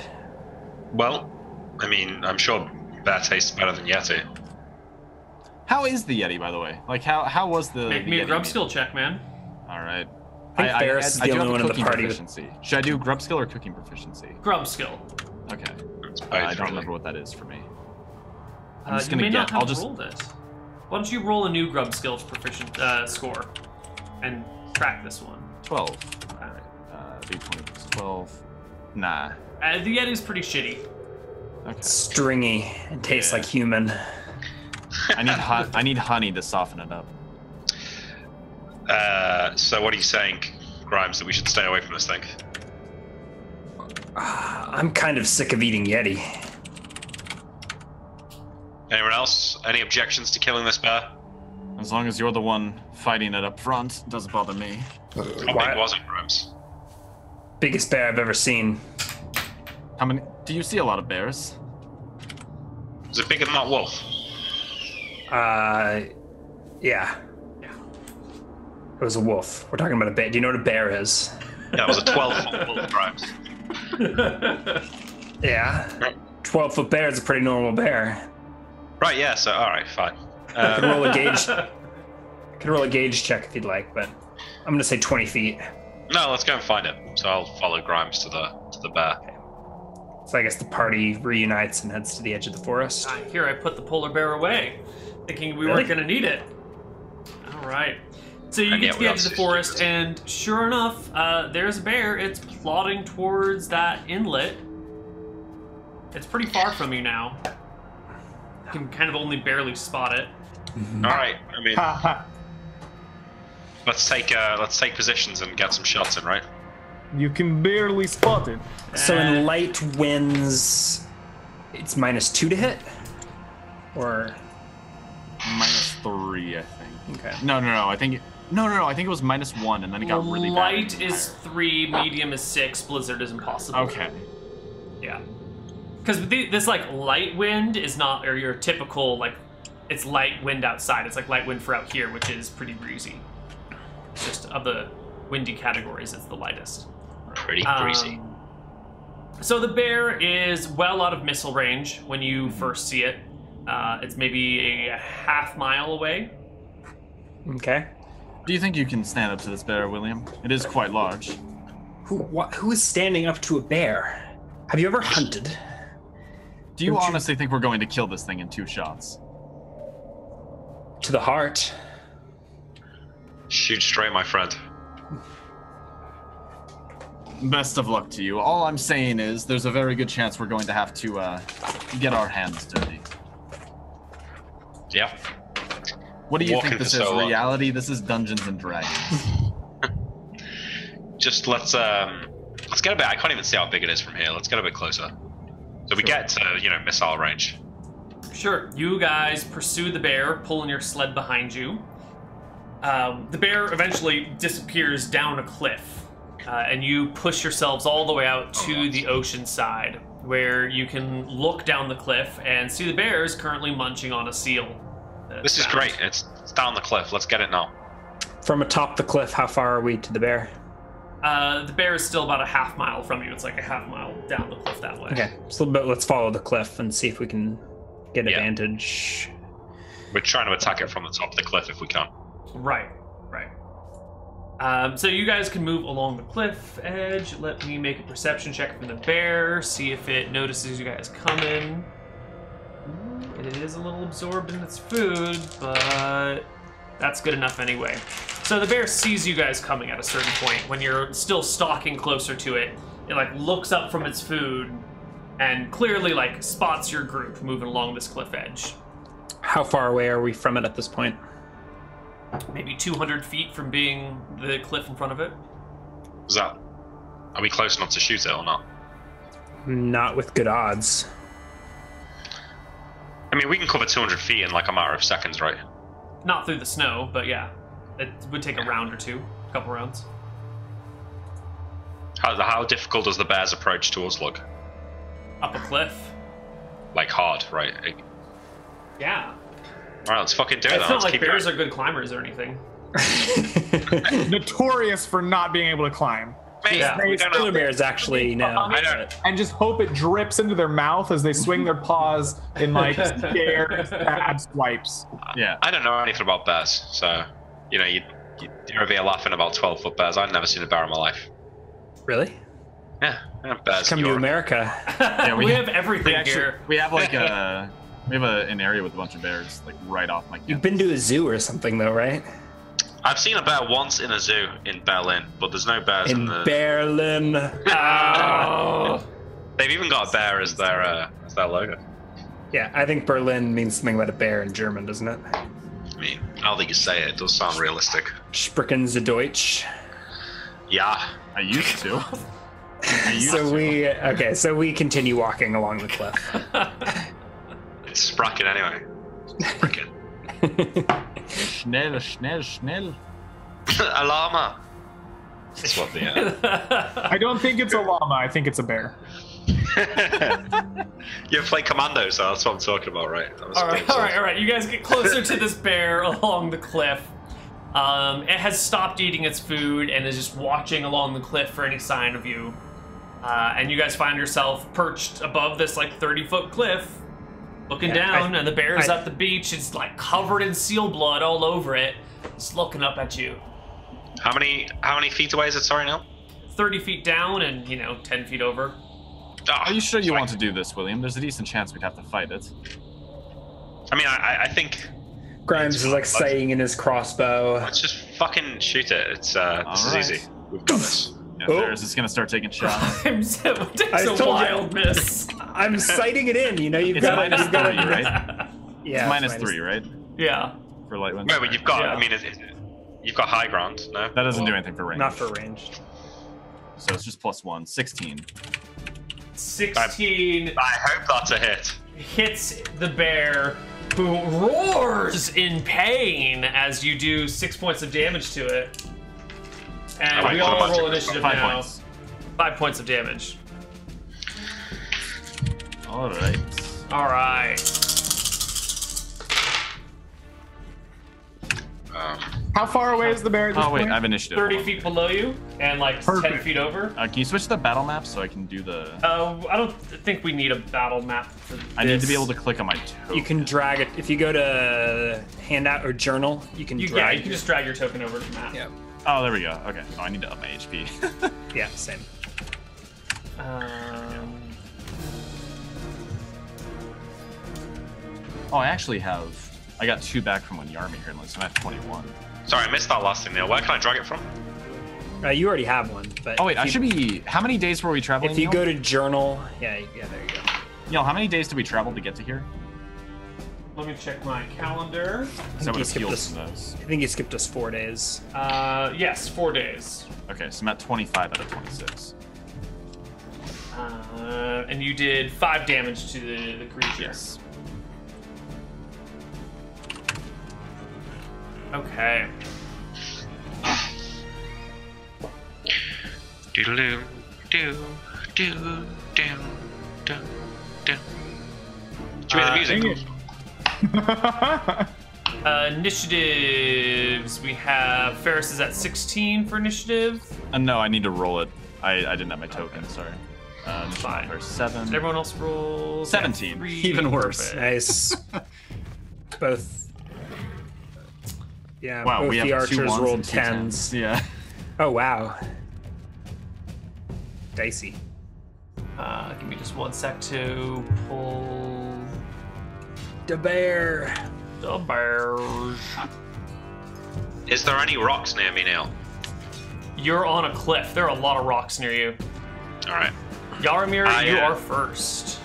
Well, I mean, I'm sure bear tastes better than Yeti. How is the Yeti, by the way? Like, how was the Make the me a Yeti grub meal? skill check, man. All right. I think Ferris is the do only have one in the cooking party with... proficiency. Should I do grub skill or cooking proficiency? Grub skill. Okay. It's I both, don't really. remember what that is for me. I'm just You gonna may not I'll have just rolled it. Why don't you roll a new grub skills proficient score and track this one? 12. Alright. D20 plus 12. Nah. The Yeti's pretty shitty. Okay. Stringy and tastes like human. I need honey to soften it up. So what are you saying, Grimes, that we should stay away from this thing? I'm kind of sick of eating Yeti. Anyone else? Any objections to killing this bear? As long as you're the one fighting it up front, it doesn't bother me. How big was it, Grimes? Biggest bear I've ever seen. How many? Do you see a lot of bears? Was it bigger than that wolf? Yeah. It was a wolf. We're talking about a bear. Do you know what a bear is? Yeah, it was a 12-foot wolf, Grimes. Yeah. 12-foot bear is a pretty normal bear. Right, yeah, so alright, fine. I could roll a gauge. Could roll a gauge check if you'd like, but I'm gonna say 20 feet. No, let's go and find it. So I'll follow Grimes to the bear. So I guess the party reunites and heads to the edge of the forest. Here, I put the polar bear away, thinking we weren't going to need it. All right. So you get to the edge of the forest, and sure enough, there's a bear. It's plodding towards that inlet. It's pretty far from you now. You can kind of only barely spot it. All right, I mean, let's take positions and get some shots in, right? You can barely spot it. So in light winds, it's -2 to hit? Or... -3, I think. Okay. No. I think it was -1, and then it got really bad. Light is 3, medium is 6, blizzard is impossible. Okay. Yeah. Because this, like, light wind is not, or your typical, like, it's light wind outside. It's like light wind for out here, which is pretty breezy. It's just, of the windy categories, it's the lightest. Pretty breezy. So the bear is well out of missile range when you first see it. It's maybe a half mile away. Okay. Do you think you can stand up to this bear, William? It is quite large. Who is standing up to a bear? Have you ever hunted? Do you honestly think we're going to kill this thing in 2 shots? To the heart. Shoot straight, my friend. Best of luck to you. All I'm saying is there's a very good chance we're going to have to get our hands dirty. Yeah. What do you think this is? Reality? This is Dungeons and Dragons. Just let's get a bit. I can't even see how big it is from here. Let's get a bit closer. So we get to missile range. Sure. You guys pursue the bear, pulling your sled behind you. The bear eventually disappears down a cliff. And you push yourselves all the way out to the ocean side, where you can look down the cliff and see the bear is currently munching on a seal. This is great. It's down the cliff. Let's get it now. From atop the cliff, how far are we to the bear? The bear is still about a half mile from you. It's like a half mile down the cliff that way. Okay, so let's follow the cliff and see if we can get advantage. We're trying to attack it from the top of the cliff if we can. Right. So you guys can move along the cliff edge. Let me make a perception check from the bear, see if it notices you guys coming. It is a little absorbed in its food, but that's good enough anyway. So the bear sees you guys coming at a certain point. When you're still stalking closer to it, it like looks up from its food and clearly like spots your group moving along this cliff edge. How far away are we from it at this point? Maybe 200 feet from being the cliff in front of it. Are we close enough to shoot it or not? Not with good odds. I mean, we can cover 200 feet in like a matter of seconds, right? Not through the snow, but yeah. It would take a round or two, a couple rounds. How difficult does the bear's approach to us look? Up a cliff. Like hard, right? Yeah. All right, let's fucking do it. It's Then. not Let's like bears are good climbers or anything. Notorious for not being able to climb. Yeah. Polar bears actually no. I don't. And just hope it drips into their mouth as they swing their paws in like scared, sad swipes. Yeah. I don't know anything about bears, so you're over here laughing about 12-foot bears. I've never seen a bear in my life. Really? Yeah, bears. Come to America. Yeah, we have everything here. We have like a We have an area with a bunch of bears, like right off my campus. You've been to a zoo or something, though, right? I've seen a bear once in a zoo in Berlin, but there's no bears in the. Berlin. Oh. They've even got a bear as their logo. Yeah, I think Berlin means something about a bear in German, doesn't it? I mean, now that you say it, it does sound realistic. Sprechen Sie Deutsch. Yeah. I used to. So we continue walking along the cliff. It's Spracken anyway. Spracken. Schnell, schnell, schnell. A llama. That's what the. I don't think it's a llama. I think it's a bear. You ever play Commandos? So that's what I'm talking about, right? All right. You guys get closer to this bear along the cliff. It has stopped eating its food and is just watching along the cliff for any sign of you. And you guys find yourself perched above this like 30-foot cliff, looking down, and the bear is at the beach. It's like covered in seal blood all over it. It's looking up at you. How many feet away is it? Sorry, now. 30 feet down and 10 feet over. Are you sure you want to do this, William? There's a decent chance we'd have to fight it. I mean, I think Grimes is like sighting in his crossbow. let's just fucking shoot it. It's this is easy. We've got this. Yeah, Ferris is gonna start taking shots. Takes a wild miss. I'm sighting it in. You've It's got minus you've got 3, right? Yeah, It's minus 3, right? Yeah. For light wind. No, but you've got. Yeah. I mean, you've got high ground. No, That doesn't do anything for range. Not for range. So it's just +1. 16. 16 I hope that's a hit. hits the bear, who roars in pain as you do 6 points of damage to it. And Alright, we all so roll initiative 5 now. points. 5 points of damage. All right. All right. How far away is the bear at this Oh wait, point? I have initiative. 30 Hold on. feet below you and like 10 Perfect. feet over. Can you switch to the battle map so I can do the? I don't think we need a battle map for this. I need to be able to click on my token. You can drag it if you go to handout or journal. You can You drag. can just drag your token over to the map. Yeah. Oh, there we go. Okay. Oh, I need to up my HP. Yeah. Same. Oh, I actually have. I got 2 back from when Yarmy here, so I'm at 21. Sorry, I missed that last thing, Neil. Where can I drag it from? You already have one, but Oh wait, I should be. How many days were we traveling? If you Neil? go to journal, yeah, there you go. Neil, how many days did we travel to get to here? Let me check my calendar. Is that what you it skipped feels us. in those? I think you skipped us 4 days. Yes, 4 days. Okay, so I'm at 25 out of 26. And you did 5 damage to the creature. Yes. Okay. Doodaloo, do, do, do, do, do. Do you hear the music? Initiatives. We have Ferris is at 16 for initiative. No, I need to roll it. I didn't have my token. Sorry. Fine. First 7. Did everyone else roll? 17. 3. Even worse. Perfect. Nice. Both. Yeah. Wow, both we have the 2 archers ones rolled and 2 tens. Yeah. Oh wow. Dicey. Give me just 1 sec to pull The bear. the bears. Is there any rocks near me, Neil? You're on a cliff. There are a lot of rocks near you. All right. Yaramir, you yeah. are first.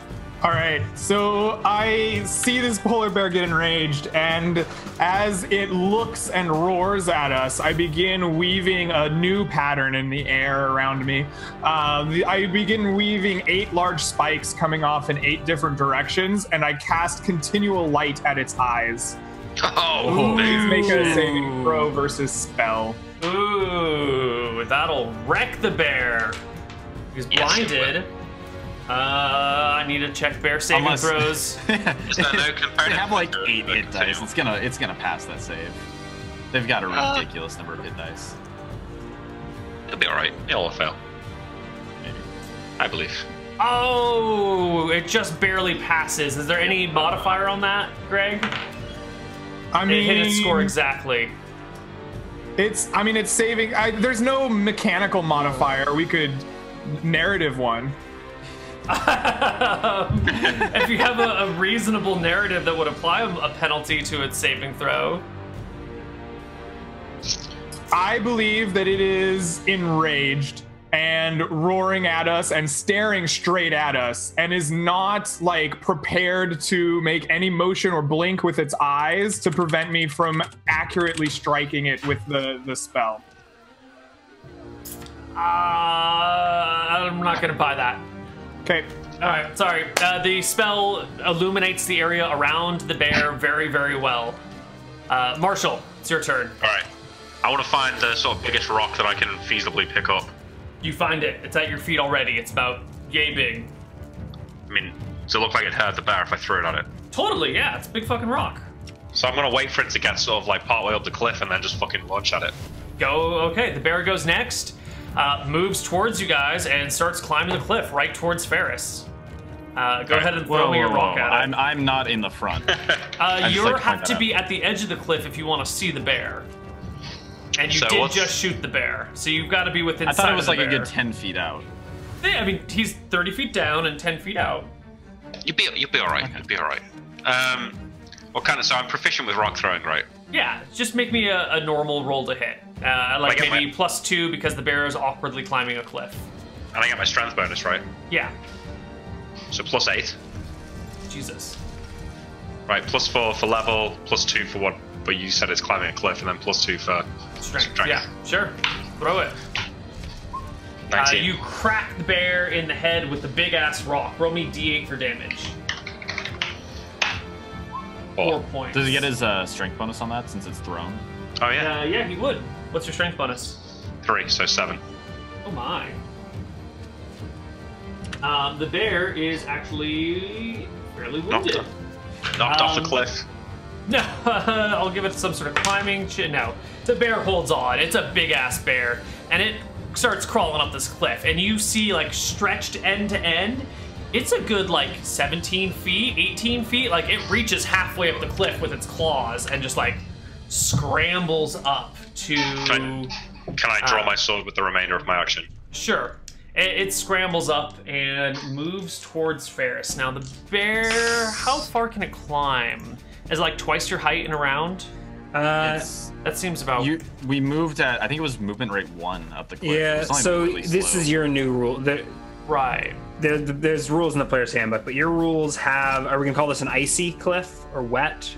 All right, so I see this polar bear get enraged, and as it looks and roars at us, I begin weaving a new pattern in the air around me. I begin weaving 8 large spikes coming off in 8 different directions, and I cast continual light at its eyes. Oh, Please make a saving throw versus spell. Ooh, that'll wreck the bear. He's Yes, it blinded. I need to check bear saving Unless- throws. Is there no component? They have like to 8 the hit dice. continuum? It's gonna pass that save. They've got a ridiculous number of hit dice. It'll be all right. It'll fail. Maybe. I believe. Oh, it just barely passes. Is there any modifier on that, Greg? I It mean, hit its score exactly. it's saving. There's no mechanical modifier. We could narrative one. If you have a reasonable narrative that would apply a penalty to its saving throw. I believe that it is enraged and roaring at us and staring straight at us and is not like prepared to make any motion or blink with its eyes to prevent me from accurately striking it with the spell. I'm not gonna buy that. Okay. All right, sorry. The spell illuminates the area around the bear very, very well. Marshall, it's your turn. All right. I want to find the sort of biggest rock that I can feasibly pick up. You find it. It's at your feet already. It's about yay big. I mean, does it look like it hurt the bear if I threw it at it? Totally, yeah. It's a big fucking rock. So I'm gonna wait for it to get sort of like partway up the cliff and then just fucking launch at it. Go. Okay, the bear goes next. Moves towards you guys and starts climbing the cliff right towards Ferris. Go ahead and throw me a rock at it. I'm not in the front. You have to be at the edge of the cliff if you want to see the bear. And you did just shoot the bear, so you've got to be within. I thought it was like a good 10 feet out. Yeah, I mean he's 30 feet down and 10 feet out. You'll be all right. Okay. You'll be all right. What kind of? So I'm proficient with rock throwing, right? Yeah, just make me a normal roll to hit. Like maybe +2 because the bear is awkwardly climbing a cliff. And I get my strength bonus, right? Yeah. So +8. Jesus. Right, +4 for level, +2 for what? But you said it's climbing a cliff, and then +2 for strength. Yeah, sure. Throw it. 19. You crack the bear in the head with the big ass rock. Roll me D8 for damage. 4 points. Does he get his strength bonus on that since it's thrown? Oh yeah. Yeah, he would. What's your strength bonus? 3, so 7. Oh my. The bear is actually fairly wounded. Knocked off the cliff. No, I'll give it some sort of climbing shit. No, the bear holds on. It's a big ass bear, and it starts crawling up this cliff. And you see, like, stretched end to end, it's a good like 17 feet, 18 feet. Like it reaches halfway up the cliff with its claws and just like scrambles up to. Can I draw my sword with the remainder of my action? Sure. It scrambles up and moves towards Ferris. Now the bear, how far can it climb? Is it like twice your height and around? That seems about. We moved at, I think it was movement rate 1 up the cliff. Yeah, so really this is your new rule. Right. There's rules in the player's handbook, but your rules have, are we gonna call this an icy cliff or wet?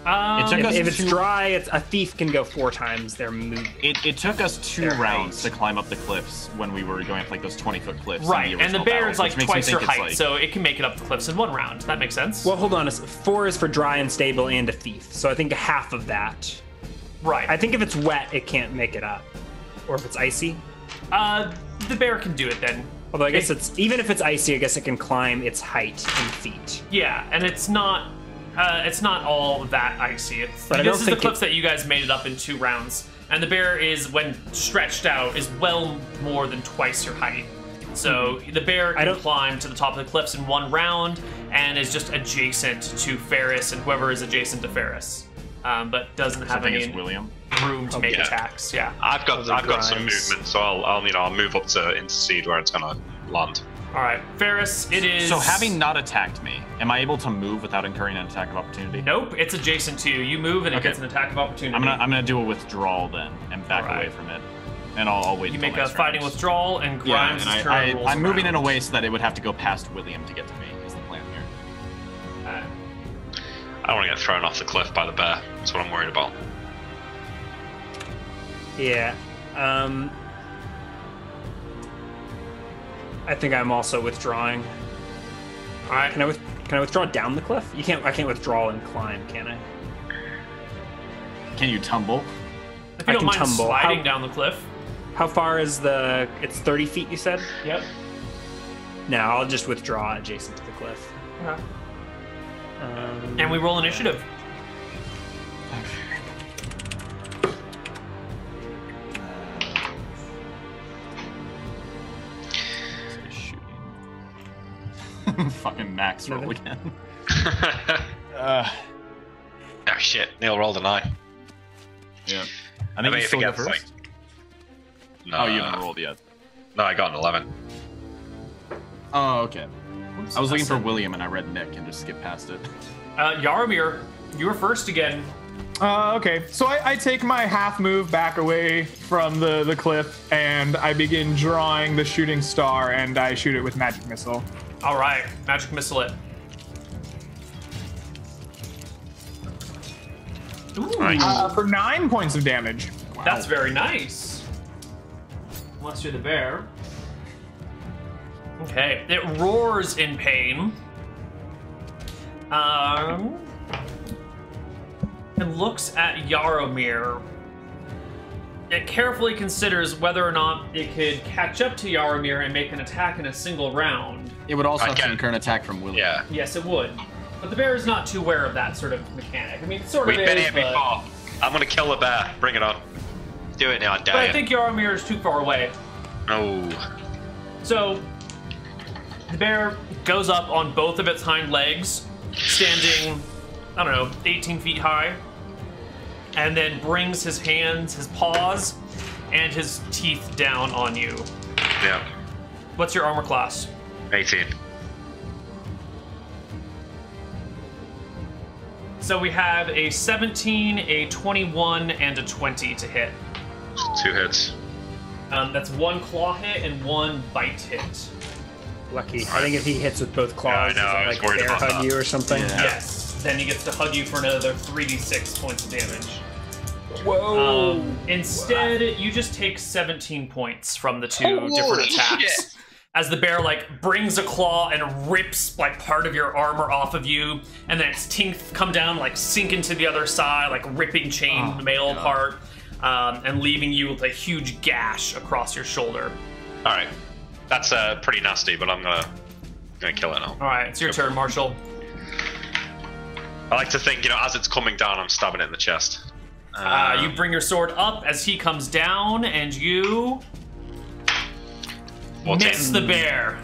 If it's dry, a thief can go 4 times their move. It took us 2 rounds to climb up the cliffs when we were going up like those 20-foot cliffs. Right, and the bear is like twice your height, so it can make it up the cliffs in 1 round. That makes sense. Well, hold on. 4 is for dry and stable and a thief, so I think half of that. Right. I think if it's wet, it can't make it up, or if it's icy. The bear can do it then. Although I guess it's even if it's icy, I guess it can climb its height in feet. Yeah, and it's not all that icy. This is the cliffs that you guys made it up in 2 rounds. And the bear is, when stretched out, is well more than twice your height. So the bear can climb to the top of the cliffs in 1 round and is just adjacent to Ferris and whoever is adjacent to Ferris. But doesn't have any room to make attacks. Yeah. I've got some movement, so I'll move up to intercede where it's gonna land. All right, Ferris, it is. So having not attacked me, am I able to move without incurring an attack of opportunity? Nope, it's adjacent to you. You move and it gets an attack of opportunity. I'm gonna do a withdrawal then and back away from it, and I'll wait. You make a fighting withdrawal and Grimes' turn rolls I'm moving in a way so that it would have to go past William to get to me. Is the plan here? I don't want to get thrown off the cliff by the bear. That's what I'm worried about. Yeah. I think I'm also withdrawing. All right. Can I withdraw down the cliff? I can't withdraw and climb, can I? Can you tumble? If you don't mind sliding down the cliff. How far is the? It's 30 feet, you said? Yep. No, I'll just withdraw adjacent to the cliff. Okay. And we roll initiative. Fucking max roll again. Oh shit! Neal rolled a 9. Yeah. I think you still go first. No, oh, you haven't rolled yet. No, I got an 11. Oh, okay. Whoops, I was looking for said- William and I read Nick and just skipped past it. Yaromir, you were first again. Okay, so I take my half move back away from the cliff, and I begin drawing the shooting star, and I shoot it with magic missile. All right, magic missile it. Ooh, Nice. For 9 points of damage. that's very nice. Let's do the bear. Okay, it roars in pain. And looks at Yaromir. It carefully considers whether or not it could catch up to Yaromir and make an attack in a single round. It would also have to Again. incur an attack from William. Yeah. Yes, it would. But the bear is not too aware of that sort of mechanic. I mean, it sort We've of been is, here but, before. I'm gonna kill the bear. Bring it on. Do it now, I but dare I you. think Yaromir is too far away. No. So, the bear goes up on both of its hind legs, standing, I don't know, 18 feet high, and then brings his hands, his paws, and his teeth down on you. Yeah. What's your armor class? 18. So we have a 17, a 21, and a 20 to hit. 2 hits. That's 1 claw hit and 1 bite hit. Lucky. I think if he hits with both claws, Yeah, I know, I does was it, like worried bear about hug that. you or something? Yeah. Yes. Then he gets to hug you for another 3d6 points of damage. Whoa. Instead, you just take 17 points from the two Holy different attacks. shit. As the bear brings a claw and rips part of your armor off of you, and then its teeth come down, sink into the other side, ripping chain mail apart, and leaving you with a huge gash across your shoulder. All right. That's pretty nasty, but I'm gonna kill it now. All right, it's your turn, Marshall. I like to think, as it's coming down, I'm stabbing it in the chest. You bring your sword up as he comes down, and you 14. miss the bear.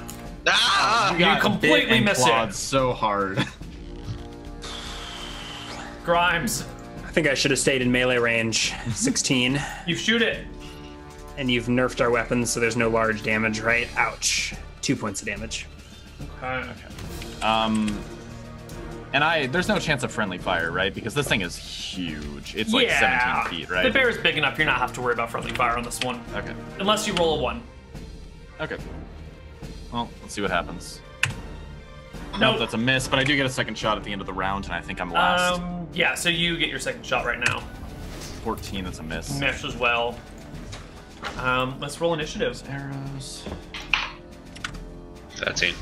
Ah! You Got completely bit and miss clawed it. so hard. Grimes, I think I should have stayed in melee range. 16. you shoot it. And you've nerfed our weapons, so there's no large damage, right? Ouch. 2 points of damage. Okay. And there's no chance of friendly fire, right? Because this thing is huge. It's 17 feet, right? The bear is big enough. You're not have to worry about friendly fire on this one, Okay. unless you roll a 1. Okay. Well, let's see what happens. No. Nope, that's a miss, but I do get a second shot at the end of the round, and I think I'm last. Yeah. So you get your second shot right now. 14, that's a miss. Miss as well. Let's roll initiative. Arrows. 13.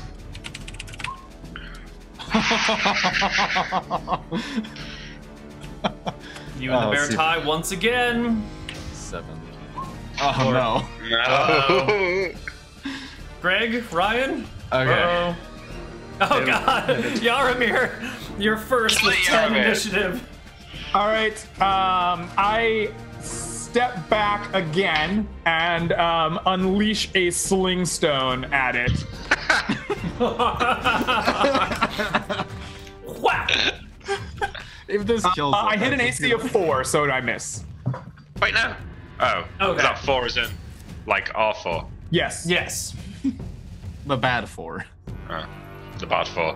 You and the bear tie once again. 7. Oh, no. No. Greg, Ryan. Okay. Uh-oh. Oh God, Yaromir, you're first with 10 Yaromir. initiative. All right, I step back again and unleash a sling stone at it. Whack! If this kills us, I hit an AC of 4, so I miss. Wait, no. Oh. Okay. Is that 4 is in, R4? Yes. Yes. the bad 4. Oh. The bad 4.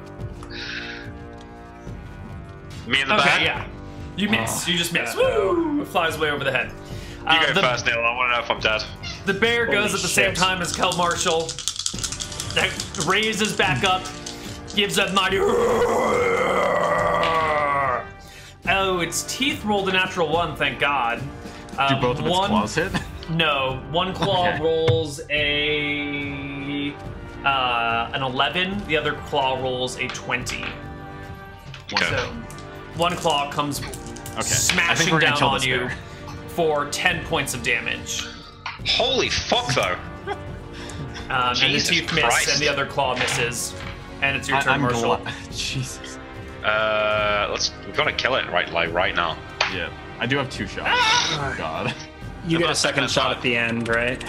Me and the Okay, bad? yeah. You miss. You just miss. Woo! It flies way over the head. You go the, first, Neil. I want to know if I'm dead. the bear goes at the same shit. time as Kel Marshall. That raises back up, gives a mighty. Oh, its teeth rolled a natural 1, thank God. Do both of its claws hit? No, one claw Okay. rolls an 11. The other claw rolls a 20. Okay. So one claw comes I think smashing we're gonna down kill on this you bear. for 10 points of damage. Holy fuck, though. And the Jesus teeth miss, Christ. and the other claw misses. And it's your turn, I'm Marshall. Jesus. We've got to kill it right now. Yeah. I do have 2 shots. Oh, God. You get a About second second shot shot. at the end, right?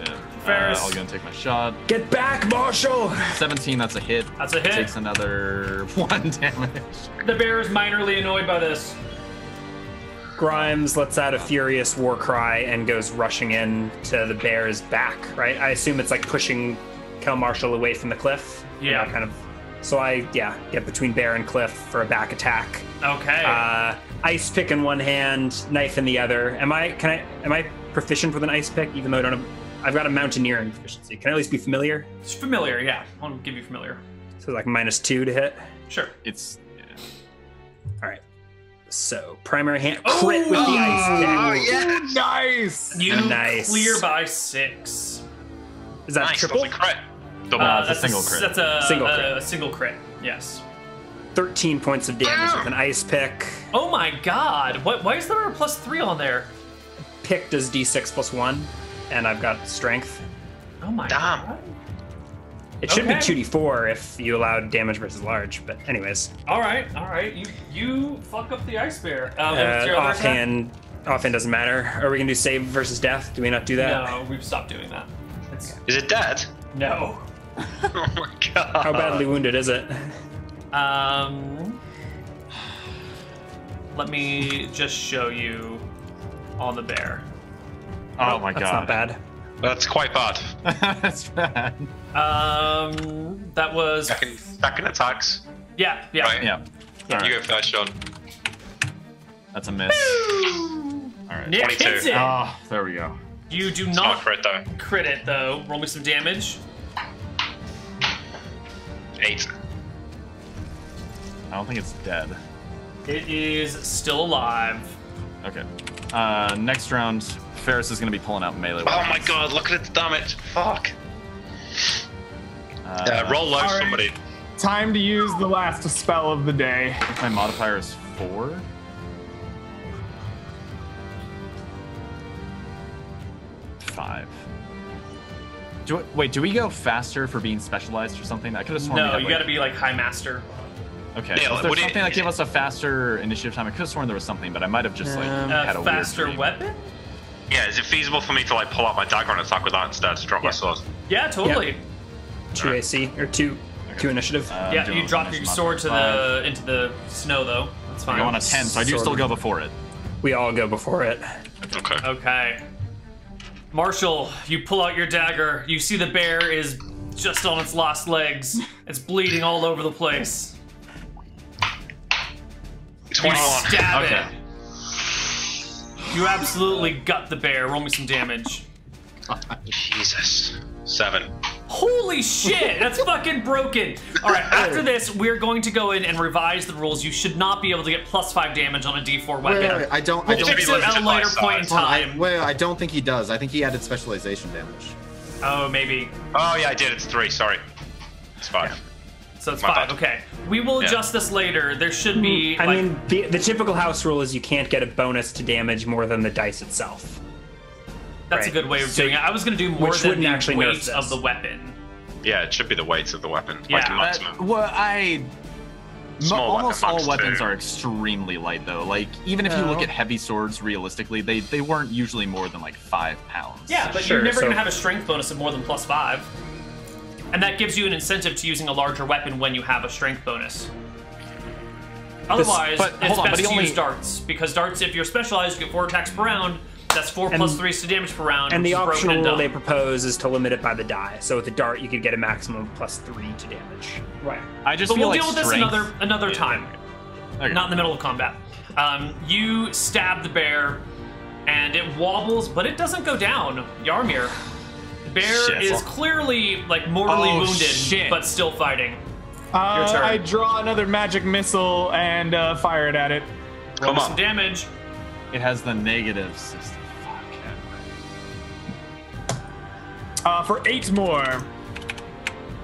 Yeah. Ferris. I'm gonna take my shot. Get back, Marshall! 17, that's a hit. That's a hit. Takes another 1 damage. The bear is minorly annoyed by this. Grimes lets out a furious war cry and goes rushing in to the bear's back, right? I assume it's pushing Kel Marshall away from the cliff. Yeah. Kind of. So I get between bear and cliff for a back attack. Okay. Ice pick in one hand, knife in the other. Am I proficient with an ice pick even though I don't have? I've got a mountaineering proficiency. Can I at least be familiar? It's familiar, yeah. I'll give you familiar. So like -2 to hit. Sure. It's All right. So primary hand crit with the ice pick. yeah. Nice. You Nice. clear by 6. Is that Nice. triple? That's a crit. Double. It's a That's single crit. That's a Single crit. A single crit. Yes. 13 points of damage with an ice pick. Oh my god! Why is there a +3 on there? Pick does d6 + 1, and I've got strength. Oh my Damn. god. It should be Okay. 2d4 if you allowed damage versus large, but anyways. All right. You fuck up the ice bear. What's your other attack? Offhand doesn't matter. Are we gonna do save versus death? Do we not do that? No, we've stopped doing that. Is it dead? No. Oh my god. How badly wounded is it? Let me just show you on the bear. Oh my That's god. not bad. That's quite bad. That's bad. That was Second attacks. yeah. Right. Yeah. All right. You go first, Sean. That's a miss. All right. Nick 22. hits it. Oh, there we go. You do Not not crit though. crit it though. Roll me some damage. 8. I don't think it's dead. It is still alive. Okay. Next round, Ferris is going to be pulling out melee Oh my weapons. god, look at its damage. Fuck. Roll low, All right. somebody. Time to use the last spell of the day. My modifier is 4. Five. Wait, do we go faster for being specialized or something? I could have sworn we No, had, you got to be like high master. Okay, Neal, was there what do you- something that gave us a faster initiative time? I could have sworn there was something, but I might have just like had a A weird faster dream. weapon? Yeah, is it feasible for me to like pull out my dagger and attack with that instead to drop my sword? Yeah, totally. 2 AC or 2 initiative. I'm Yeah, doing you drop information your sword to modifier. into the snow though. That's I fine. go on a 10, so I do Sword. still go before it. We all go before it. Okay. Okay. Marshall, you pull out your dagger. You see the bear is just on its last legs. It's bleeding all over the place. 21. You stab Okay. it. You absolutely gut the bear. Roll me some damage. Jesus. 7. Holy shit, that's fucking broken. All right, after this, we're going to go in and revise the rules. You should not be able to get +5 damage on a D4 weapon. Wait, I don't. We'll I don't. fix it at a later point in time. I don't think he does. I think he added specialization damage. Oh, maybe. Oh yeah, I did. It's 3. Sorry. It's 5. So it's My 5. bad. Okay. We will Yeah. adjust this later. There should be. I like, mean, the typical house rule is you can't get a bonus to damage more than the dice itself. that's a right. good way of So- doing it. I was going to do more which than wouldn't the actually weight nerf of this. the weapon. Yeah, it should be the weight of the weapon. Yeah, Like the maximum. Well, Small almost weapon all max weapons 2. are extremely light, though. Like, even if you look at heavy swords realistically, they weren't usually more than like 5 pounds. Yeah, but Sure, you're never so- going to have a strength bonus of more than +5. And that gives you an incentive to using a larger weapon when you have a strength bonus. Otherwise, but it's hold on, best but he to only- use darts, because darts, if you're specialized, you get 4 attacks per round. That's 4 And- plus 3 to damage per round, And which the is broken optional and rule dumb. they propose is to limit it by the die. So with a dart, you could get a maximum of +3 to damage. Right. I just But feel we'll like deal with this strength- another Yeah, time. Okay. Not in the middle of combat. You stab the bear, and it wobbles, but it doesn't go down. Yarmir. The bear Shit. is clearly like mortally Oh, wounded, shit. but still fighting. Your turn. I draw another magic missile and fire it at it. Roll Come some on. damage. It has the negative system. Fuck. For 8 more.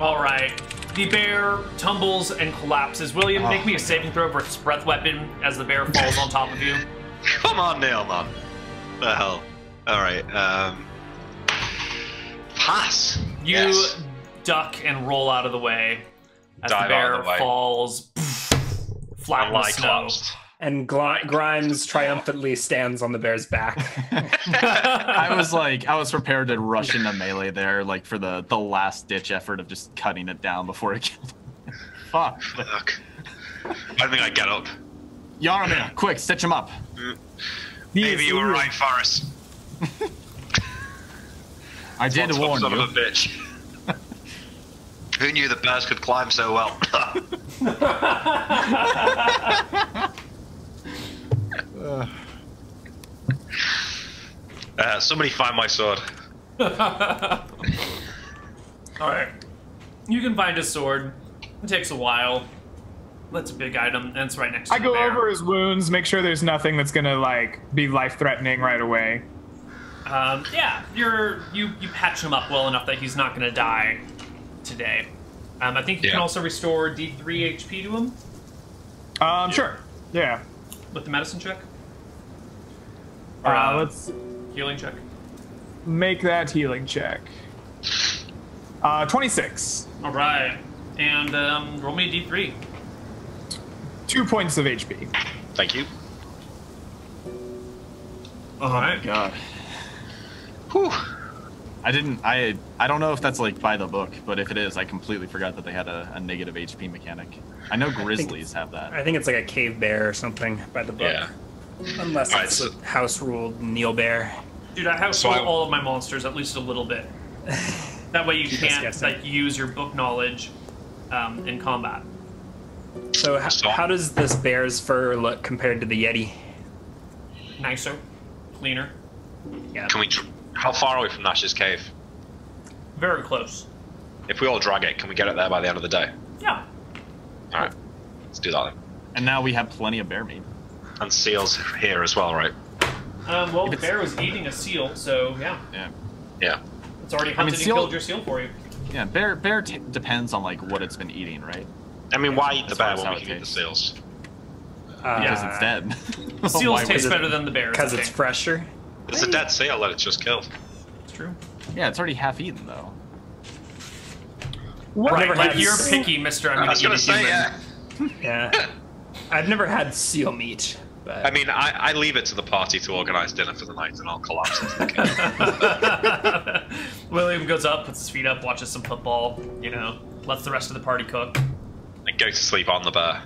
All right. The bear tumbles and collapses. William, make me a saving throw versus breath weapon as the bear falls on top of you. Come on, Neal, man. The hell. All right. Pass. You Yes. duck and roll out of the way as the Dive out bear of the way. falls flat in the Unlike snow. collapsed. And Grimes triumphantly stands on the bear's back. I was prepared to rush into melee there, like for the last ditch effort of just cutting it down before it killed him. Fuck. Fuck. I don't think I get up. Yarmir, quick, stitch him up. Maybe you were right, Forrest. I did Tough warn son you. of a bitch. Who knew the bears could climb so well? Somebody find my sword. All right. You can find his sword. It takes a while. That's a big item, and it's right next to I the go bear. over his wounds, make sure there's nothing that's gonna like be life-threatening right away. Yeah, you patch him up well enough that he's not gonna die today. I think you can also restore D3 HP to him. Sure. Yeah. With the medicine check. Let's Healing check. make that healing check. 26. All right, and roll me a D3. 2 points of HP. Thank you. Oh my god. Whew. I don't know if that's like by the book, but if it is, I completely forgot that they had a negative HP mechanic. I know grizzlies have that. I think it's like a cave bear or something by the book. Yeah. Unless Alright, it's so- a house-ruled Neal bear. Dude, I have So sold I- all of my monsters at least a little bit. That way you can't guessing. like use your book knowledge in combat. So So- how does this bear's fur look compared to the Yeti? Nicer, cleaner, Yeah. Can we? How far are we from Nash's cave? very close. If we all drag it, can we get it there by the end of the day? Yeah. All right, let's do that then. And now we have plenty of bear meat. And seals here as well, right? Well, If the it's- bear was eating a seal, so yeah, Yeah. Yeah. it's already I mean, hunted and seal- killed your seal for you. Yeah, bear depends on like what it's been eating, right? I mean, why eat the As far bear as when how we it can eat the tastes. seals? Because it's dead. The seals Why would taste it- better than the bears. Because I it's think. fresher. It's a dead seal that it's just killed. It's true. Yeah, it's already half eaten though. What? Right, never like had you're s- picky, Mister. I'm I gonna was eat a gonna say, human. yeah. Yeah. I've never had seal meat, but I mean, I leave it to the party to organise dinner for the night, and I'll collapse into the cave. William goes up, puts his feet up, watches some football. You know, lets the rest of the party cook. and go to sleep on the bear.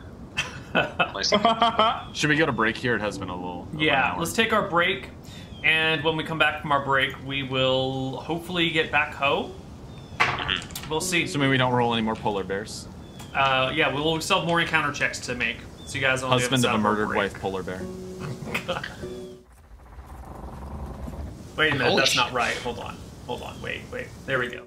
Nice. Should we go to break here? It has been a little. over an Yeah, hour. let's take our break, and when we come back from our break, we will hopefully get back home. We'll see. Assuming we don't roll any more polar bears. Yeah, we'll still have more encounter checks to make, so you guys only Husband of have a a murdered break. wife polar bear. Wait a minute, Holy that's shit. not right. Hold on, wait. There we go.